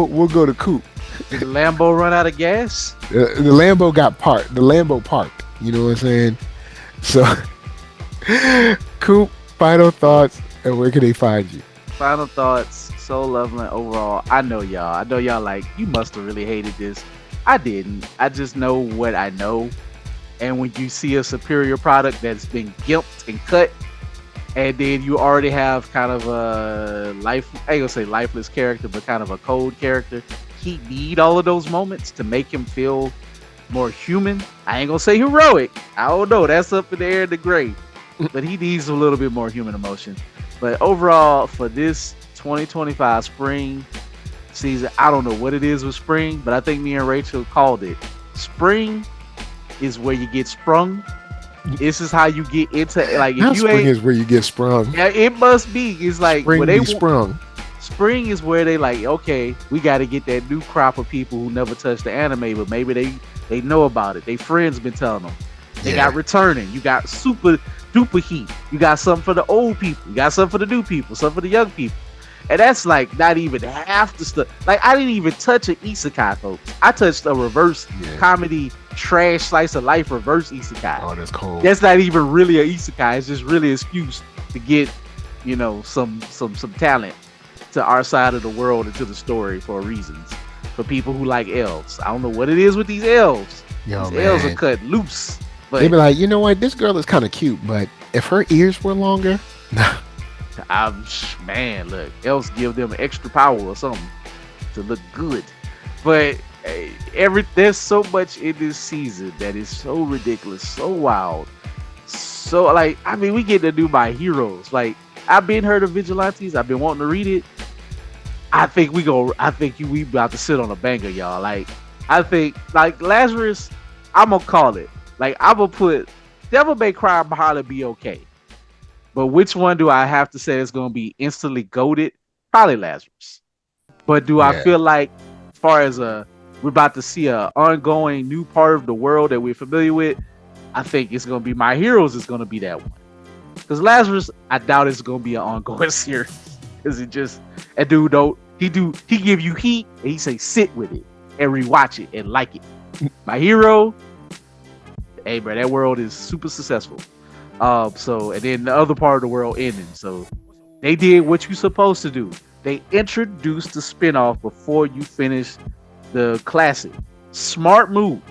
we'll go to Coop. Did the Lambo run out of gas? The Lambo got parked. The Lambo parked. You know what I'm saying? So, Coop, final thoughts, and where can they find you? Final thoughts, Soul Loveland overall. I know y'all like, you must have really hated this. I didn't. I just know what I know. And when you see a superior product that's been gimped and cut, and then you already have kind of a I ain't gonna say lifeless character, but kind of a cold character, he need all of those moments to make him feel more human. I ain't gonna say heroic. I don't know. That's up in the air in the gray. But he needs a little bit more human emotion. But overall, for this 2025 spring season, I don't know what it is with spring, but I think me and Rachel called it. Spring is where you get sprung. This is how you get into like. If you spring is where you get sprung. Yeah, it must be. It's like spring where they sprung. Spring is where they like, okay, we got to get that new crop of people who never touched the anime, but maybe they know about it. They friends been telling them. They got returning. You got super duper heat. You got something for the old people. You got something for the new people. Something for the young people. And that's like not even half the stuff. Like I didn't even touch an isekai, folks. I touched a reverse comedy trash slice of life reverse isekai. Oh, that's cold. That's not even really an isekai. It's just really an excuse to get, some talent to our side of the world and to the story for reasons. For people who like elves. I don't know what it is with these elves. These elves are cut loose. But they be like, you know what? This girl is kind of cute, but if her ears were longer, man, look, elves give them extra power or something to look good. But there's so much in this season that is so ridiculous, so wild, so like, I mean, we get to do My Heroes. Like, I've been heard of Vigilantes. I've been wanting to read it. I think we about to sit on a banger, y'all. Like, I think like Lazarus, I'm gonna call it. Like, I'm gonna put Devil May Cry probably be okay. But which one do I have to say is going to be instantly goated? Probably Lazarus. But do I feel like, as far as we're about to see a ongoing new part of the world that we're familiar with, I think it's going to be My Heroes is going to be that one. Because Lazarus, I doubt it's going to be an ongoing series. Because that dude he give you heat and he say sit with it and rewatch it and like it. My Hero, hey bro, that world is super successful. So, and then the other part of the world ending. So they did what you're supposed to do. They introduced the spinoff before you finish the classic. Smart move.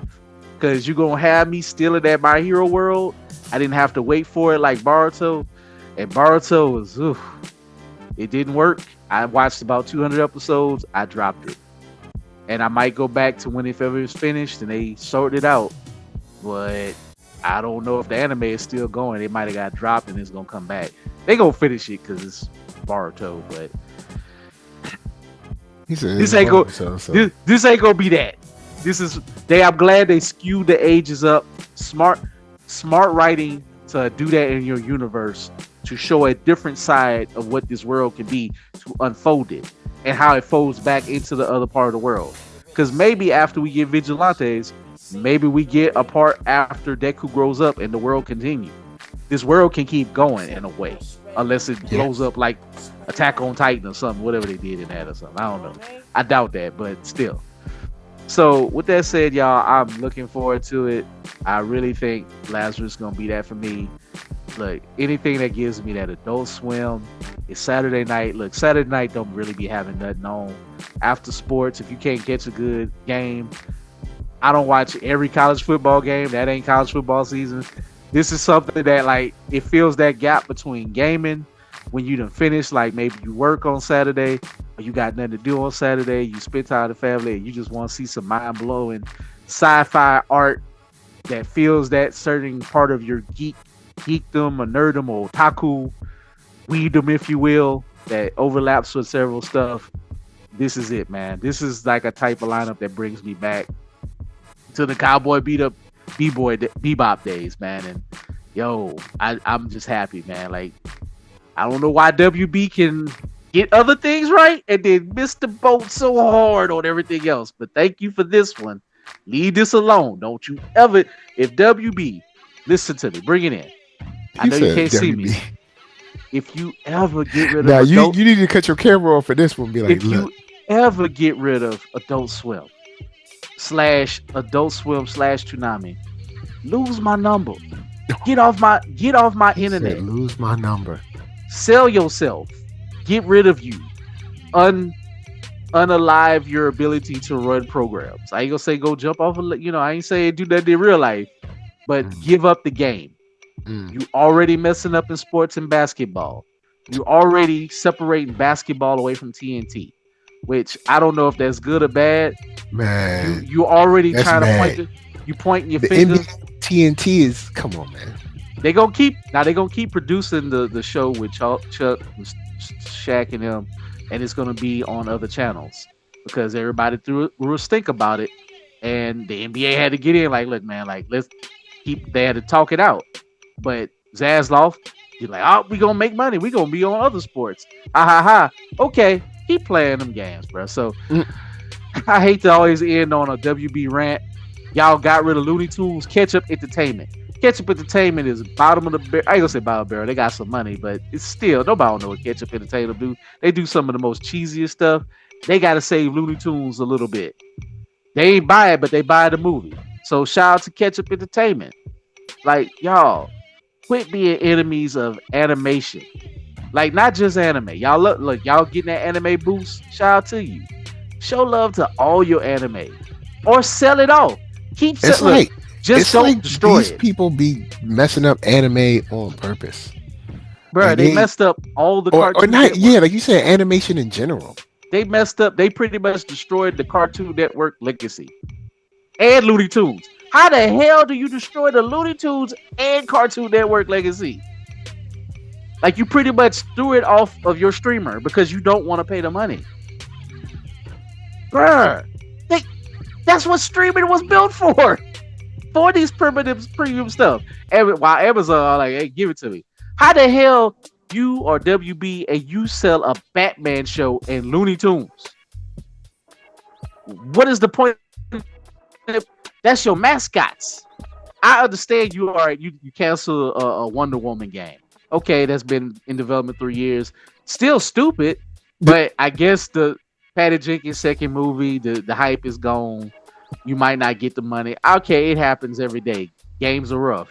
Because you're going to have me still in that My Hero world. I didn't have to wait for it like Boruto. And Boruto was, it didn't work. I watched about 200 episodes. I dropped it. And I might go back to when it was finished and they sorted it out. But I don't know if the anime is still going. It might have got dropped and it's gonna come back. They gonna finish it because it's Boruto, but this ain't gonna be that. I'm glad they skewed the ages up. Smart writing to do that in your universe to show a different side of what this world can be, to unfold it and how it folds back into the other part of the world. Because maybe after we get Vigilantes, maybe we get a part after Deku grows up and the world continues. This world can keep going in a way. unless it Yeah. blows up like Attack on Titan or something, whatever they did in that or something. I don't know. I doubt that, but still. So with that said, y'all, I'm looking forward to it. I really think Lazarus is gonna be that for me. Look, anything that gives me that Adult Swim. It's Saturday night. Look, Saturday night don't really be having nothing on. After sports, if you can't catch a good game, I don't watch every college football game. That ain't college football season. This is something that, like, it fills that gap between gaming when you done finish, like maybe you work on Saturday or you got nothing to do on Saturday, you spend time with the family and you just want to see some mind-blowing sci-fi art that fills that certain part of your geekdom or nerddom or otaku weedom, if you will, that overlaps with several stuff. This is it, man. This is like a type of lineup that brings me back to the cowboy bebop days, man. And yo, I'm just happy, man. Like, I don't know why WB can get other things right and then miss the boat so hard on everything else. But thank you for this one. Leave this alone. Don't you ever, if WB, listen to me, bring it in. I know you can't see me. If you ever get rid of now you need to cut your camera off for this one. Be like, if look. you ever get rid of Adult Swim / Adult Swim / Toonami, lose my number. Get off my internet. Lose my number. Sell yourself. Get rid of you. Unalive your ability to run programs. I ain't gonna say go jump off. I ain't saying do that in real life, but give up the game. You already messing up in sports and basketball. You already separating basketball away from TNT, which I don't know if that's good or bad. Man, you already trying bad. to pointing your finger. TNT is, come on, man. They gonna keep producing the show with Chuck, Shaq, and them, and it's gonna be on other channels because everybody threw a stink about it, and the NBA had to get in. Like, look, man, like they had to talk it out. But Zasloff, he's like, oh, we gonna make money. We gonna be on other sports. Okay, keep playing them games, bro. So I hate to always end on a WB rant. Y'all got rid of Looney Tunes. Ketchup Entertainment. Ketchup Entertainment is bottom of the barrel. I ain't gonna say bottom of the barrel. They got some money, but it's still, nobody know what Ketchup Entertainment do. They do some of the most cheesiest stuff. They gotta save Looney Tunes a little bit. They ain't buy it, but they buy the movie. So shout out to Ketchup Entertainment. Like, y'all, quit being enemies of animation. Like, not just anime. Y'all look, y'all getting that anime boost. Shout out to you. Show love to all your anime, or sell it off. Keep selling. Just don't destroy these it. People be messing up anime on purpose, bro. Like they messed up all the Cartoon Network. Yeah, like you said, animation in general. They messed up. They pretty much destroyed the Cartoon Network legacy and Looney Tunes. How the hell do you destroy the Looney Tunes and Cartoon Network legacy? Like, you pretty much threw it off of your streamer because you don't want to pay the money. Bruh, that's what streaming was built for these premium stuff. While Amazon like, hey, give it to me. How the hell you or WB and you sell a Batman show and Looney Tunes? What is the point? That's your mascots. I understand you cancel a Wonder Woman game. Okay, that's been in development 3 years. Still stupid, but I guess the Patty Jenkins second movie, the hype is gone. You might not get the money. Okay, it happens every day. Games are rough.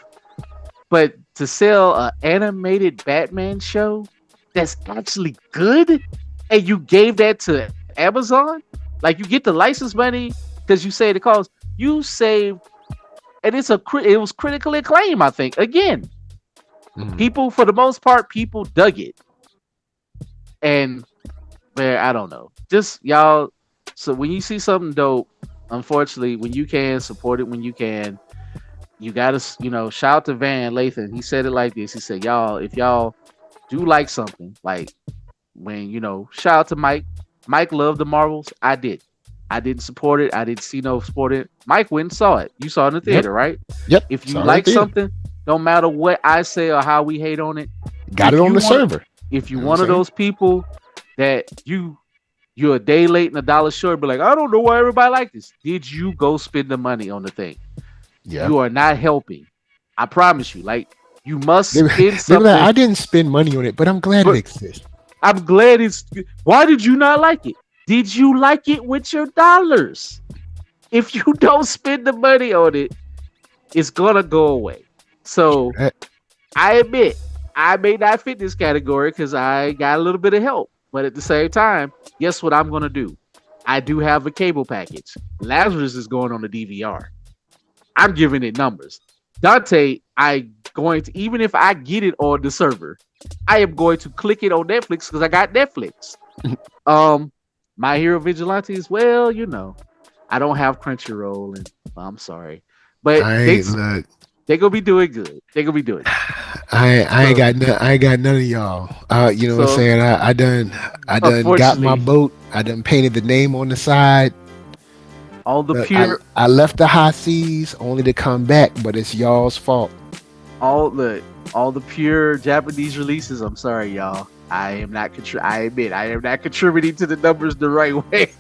But to sell an animated Batman show that's actually good, and you gave that to Amazon, like, you get the license money because you say the cost. You saved, and it was critically acclaimed, I think. Again, people, for the most part, people dug it. And, man, I don't know. Just, y'all, so when you see something dope, unfortunately, when you can, support it when you can. You gotta, shout out to Van Lathan. He said it like this. He said, y'all, if y'all do like something, like when, shout out to Mike. Mike loved the Marvels. I didn't support it. I didn't see no support it. Mike went and saw it. You saw it in the theater, right? Yep. If you like something, don't matter what I say or how we hate on it. Got it on the server. If you're one of those people that you're a day late and $1 short, but like, I don't know why everybody like this. Did you go spend the money on the thing? Yeah. You are not helping. I promise you. Like, You must They, spend they were like, something. I didn't spend money on it, but I'm glad it But exists. I'm glad it's. Why did you not like it? Did you like it with your dollars? If you don't spend the money on it, it's gonna go away. So Eh, I admit I may not fit this category because I got a little bit of help. But at the same time, guess what I'm gonna do? I do have a cable package. Lazarus is going on the DVR. I'm giving it numbers. Dante, I going to even if I get it on the server, I am going to click it on Netflix because I got Netflix. Um, My Hero Vigilantes, well, I don't have Crunchyroll, and I'm sorry, but I they ain't look. they gonna be doing good. They gonna be doing good. So I ain't got none of y'all. You know what I'm so saying? I done got my unfortunately, boat. I done painted the name on the side. all the Look, pure I left the high seas only to come back, but it's y'all's fault. all the all the pure Japanese releases. I'm sorry, y'all. I am not I admit I am not contributing to the numbers the right way.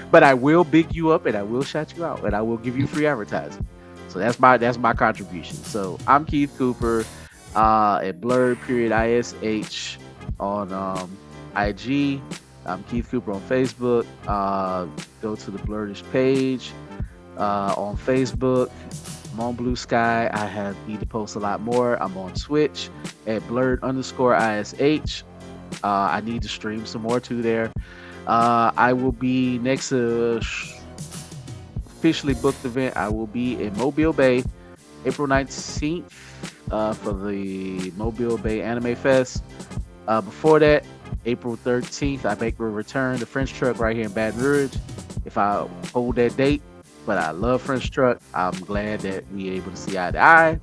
But I will big you up and I will shout you out and I will give you free advertising. So that's my contribution. So I'm Keith Cooper at Blurred period ISH on IG. I'm Keith Cooper on Facebook. Go to the Blurdish page on Facebook. I'm on Blue Sky. Need to post a lot more. I'm on Twitch at blurred_ISH. I need to stream some more too there. I will be next to officially booked event. I will be in Mobile Bay, April 19th for the Mobile Bay Anime Fest. Before that, April 13th, I make a return to French Truck right here in Baton Rouge. If I hold that date, but I love French Truck. I'm glad that we able to see eye to eye.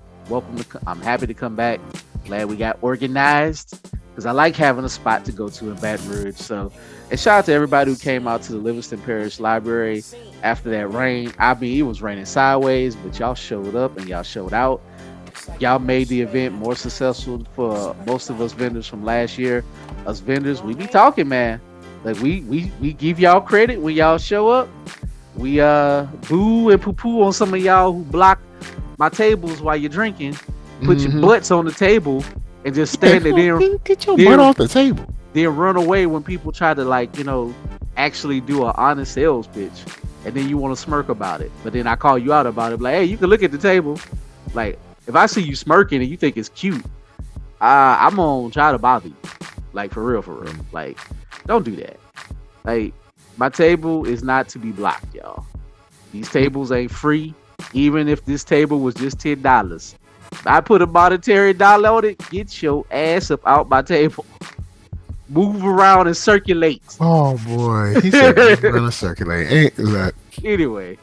I'm happy to come back. Glad we got organized because I like having a spot to go to in Baton Rouge. So, and shout out to everybody who came out to the Livingston Parish Library after that rain. I mean, it was raining sideways, but y'all showed up and y'all showed out. Y'all made the event more successful for most of us vendors from last year. Us vendors, we be talking, man. Like we give y'all credit when y'all show up. We boo and poo poo on some of y'all who block my tables while you're drinking. Put your butts on the table and just stand there. Get your butt off the table. Then run away when people try to actually do an honest sales pitch, and then you want to smirk about it. But then I call you out about it, like, hey, you can look at the table. Like, if I see you smirking and you think it's cute, I'm gonna try to bother you. Like, for real. Like, don't do that. Like, my table is not to be blocked, y'all. These tables ain't free. Even if this table was just $10, I put a monetary dollar on it. Get your ass up out my table. Move around and circulate. Oh boy, he said move around and circulate. Ain't look. Anyway,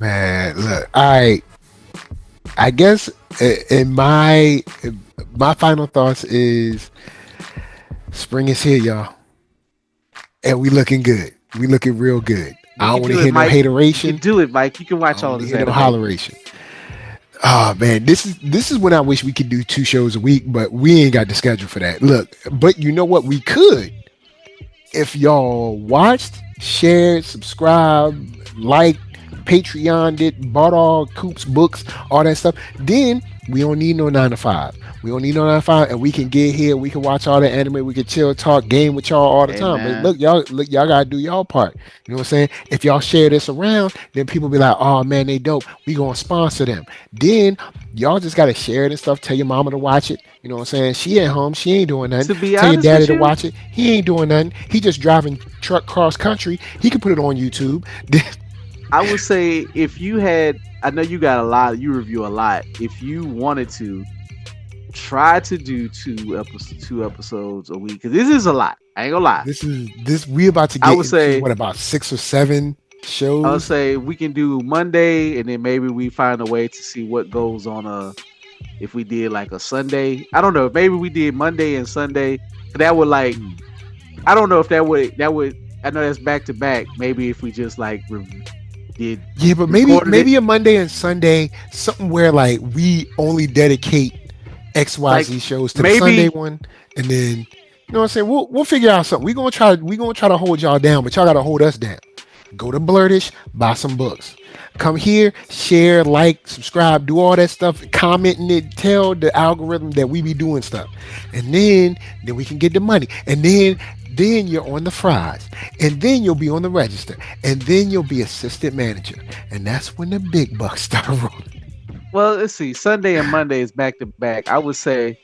Man, look. I guess in my final thoughts is spring is here, y'all, and we looking good. We looking real good. I don't want to hear no hateration. You can do it, Mike. You can watch all this. No holleration. Oh man, this is when I wish we could do 2 shows a week, but we ain't got the schedule for that. Look, but you know what? We could if y'all watched, shared, subscribed, liked, Patreoned it, bought all Coop's books, all that stuff. Then we don't need no 9 to 5. We don't need no 9 to 5, and we can get here. We can watch all the anime. We can chill, talk, game with y'all all the time. Man. But look, y'all gotta do y'all part. You know what I'm saying? If y'all share this around, then people be like, "Oh man, they dope. We gonna sponsor them." Then y'all just gotta share it and stuff. Tell your mama to watch it. You know what I'm saying? She at home. She ain't doing nothing. To be Tell your honest daddy with to you, watch it. He ain't doing nothing. He just driving truck cross country. He can put it on YouTube. I would say if you had, I know you got a lot, you review a lot. If you wanted to, try to do two episodes a week, because this is a lot. I ain't gonna lie. We about to get I would say, what, about 6 or 7 shows? I would say we can do Monday, and then maybe we find a way to see what goes on if we did like a Sunday. I don't know. Maybe we did Monday and Sunday. That would I don't know if that would. I know that's back to back. Maybe if we just did. Yeah, but maybe a Monday and Sunday, something where like we only dedicate XYZ shows to the Sunday one, and then you know what I'm saying. We'll figure out something. We're gonna try to hold y'all down, but y'all gotta hold us down. Go to Blurtish, buy some books. Come here, share, like, subscribe, do all that stuff, comment in it, tell the algorithm that we be doing stuff. And then we can get the money. And then you're on the fries. And then you'll be on the register. And then you'll be assistant manager. And that's when the big bucks start rolling. Well, let's see. Sunday and Monday is back to back. I would say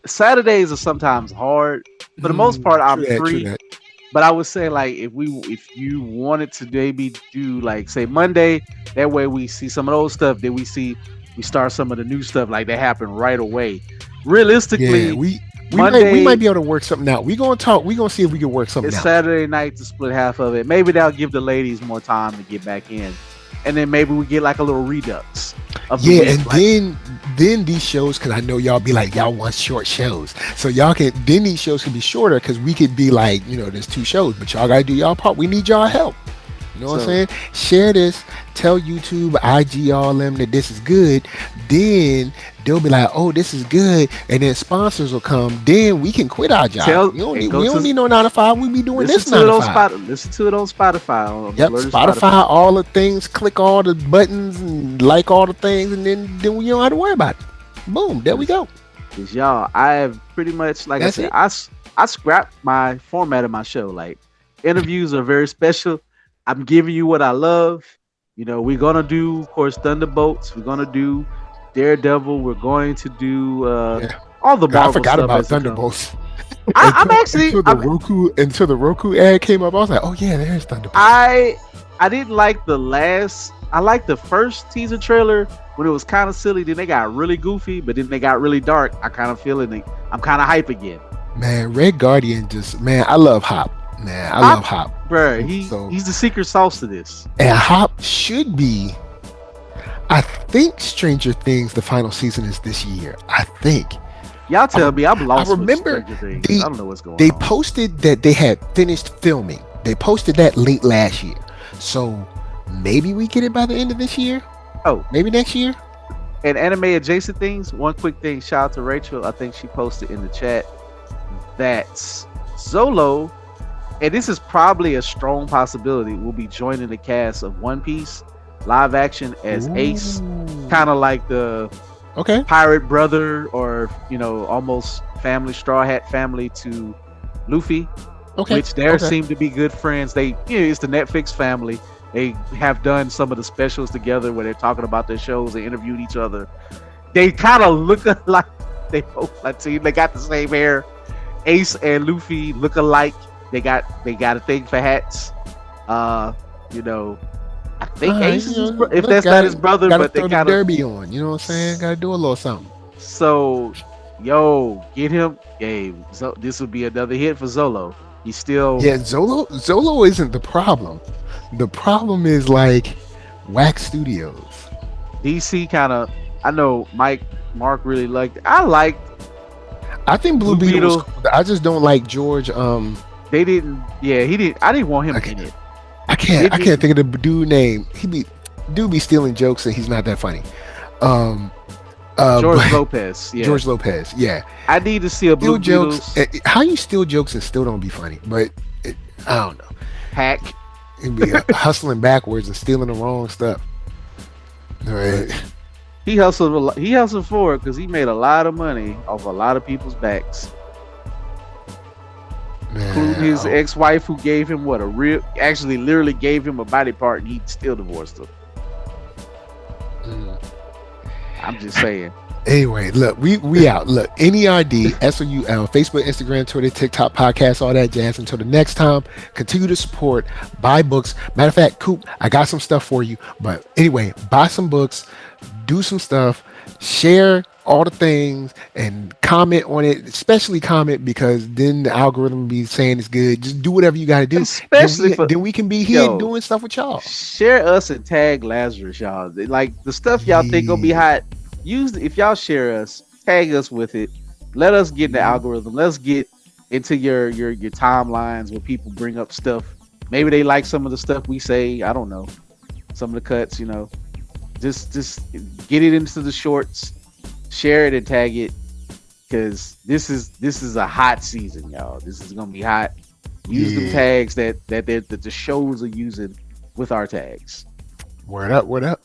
Saturdays are sometimes hard. For the most part, I'm True that, true free. that. But I would say like if you wanted to maybe do like say Monday, that way we see some of those stuff. Then we start some of the new stuff like that happen right away. Realistically, Yeah, we Monday might be able to work something out. We gonna talk. We gonna see if we can work something it's out. Saturday night to split half of it. Maybe that'll give the ladies more time to get back in, and then maybe we get like a little redux of the Yeah, week, and like, then these shows, because I know y'all be like y'all want short shows, so y'all can then these shows can be shorter because we could be like there's 2 shows, but y'all gotta do y'all part. We need y'all help. You know what I'm So- saying? Share this, tell YouTube, IG, all them that this is good. Then they'll be like, oh, this is good, and then sponsors will come. Then we can quit our job. We don't need no 9 to 5. We be doing this 9 to 5. Listen to it on Spotify. On Yep, Blurted Spotify, all the things, click all the buttons and like all the things, and then we don't have to worry about it. Boom, there we go. 'Cause y'all, I have pretty much like That's I said, I scrapped my format of my show. Like interviews are very special. I'm giving you what I love. We're gonna do, of course, Thunderbolts. We're gonna do Daredevil. We're going to do Yeah. all the God, I Marvel forgot stuff about as it comes. Thunderbolts. I'm actually Until the Roku ad came up, I was like, oh yeah, there's Thunderbolts. I didn't like the last. I liked the first teaser trailer when it was kind of silly. Then they got really goofy, but then they got really dark. I kind of feeling it. I'm kind of hype again. Man, Red Guardian I love Hop. Man, I love Hop. Bruh, So- he's the secret sauce to this. And Hop should be, I think Stranger Things, the final season is this year. I think. Y'all tell me I'm lost. I remember with Stranger Things. I don't know what's going They on. posted that they had finished filming. They posted that late last year. So maybe we get it by the end of this year. Oh. Maybe next year. And anime adjacent things. One quick thing. Shout out to Rachel. I think she posted in the chat that Zolo, and this is probably a strong possibility, will be joining the cast of One Piece live action as Ace, kind of like the Okay. pirate brother or almost Straw Hat family to Luffy. Okay. Which seem to be good friends. It's the Netflix family. They have done some of the specials together where they're talking about their shows. They interviewed each other. They kind of look like they both like team. They got the same hair. Ace and Luffy look alike. They got a thing for hats. I think Ace is if that's not his brother, gotta but they throw the kind of derby on. You know what I'm saying? Gotta do a little something. So, get him. Hey, so this would be another hit for Zolo. He's still Zolo isn't the problem. The problem is like Wax Studios. DC kind of. I know Mark really liked. I think Blue Beetle was cool. I just don't like George. They didn't. Yeah, he didn't. I didn't want him in it. I can't think of the dude name. Dude be stealing jokes and he's not that funny. George Lopez. Yeah. George Lopez. Yeah. I need to see a Blue Steal Beetles jokes. How you steal jokes and still don't be funny? But I don't know. hack. He'd be hustling backwards and stealing the wrong stuff. All right. He hustled for it because he made a lot of money off a lot of people's backs. Including his ex-wife, who gave him literally gave him a body part, and he still divorced her. I'm just saying. Anyway, look, we out. Look, NERD, SOUL, Facebook, Instagram, Twitter, TikTok, podcast, all that jazz. Until the next time, continue to support, buy books. Matter of fact, Coop, I got some stuff for you. But anyway, buy some books, do some stuff, share all the things, and comment on it. Especially comment, because then the algorithm will be saying it's good. Just do whatever you got to do. Especially then we can be here doing stuff with y'all. Share us and tag Lazarus, y'all. Like the stuff y'all think gonna be hot. If y'all share us, tag us with it. Let us get in the algorithm. Let's get into your timelines where people bring up stuff. Maybe they like some of the stuff we say. I don't know. Some of the cuts, Just get it into the shorts, share it and tag it, because this is a hot season, y'all. This is gonna be hot. Use them Yeah. tags that the shows are using with our tags. Word up, word up.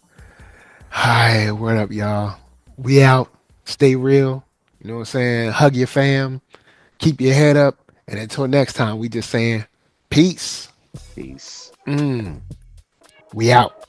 Hi, word up, y'all. We out. Stay real. You know what I'm saying? Hug your fam. Keep your head up. And until next time, we just saying peace. Peace. Mm. We out.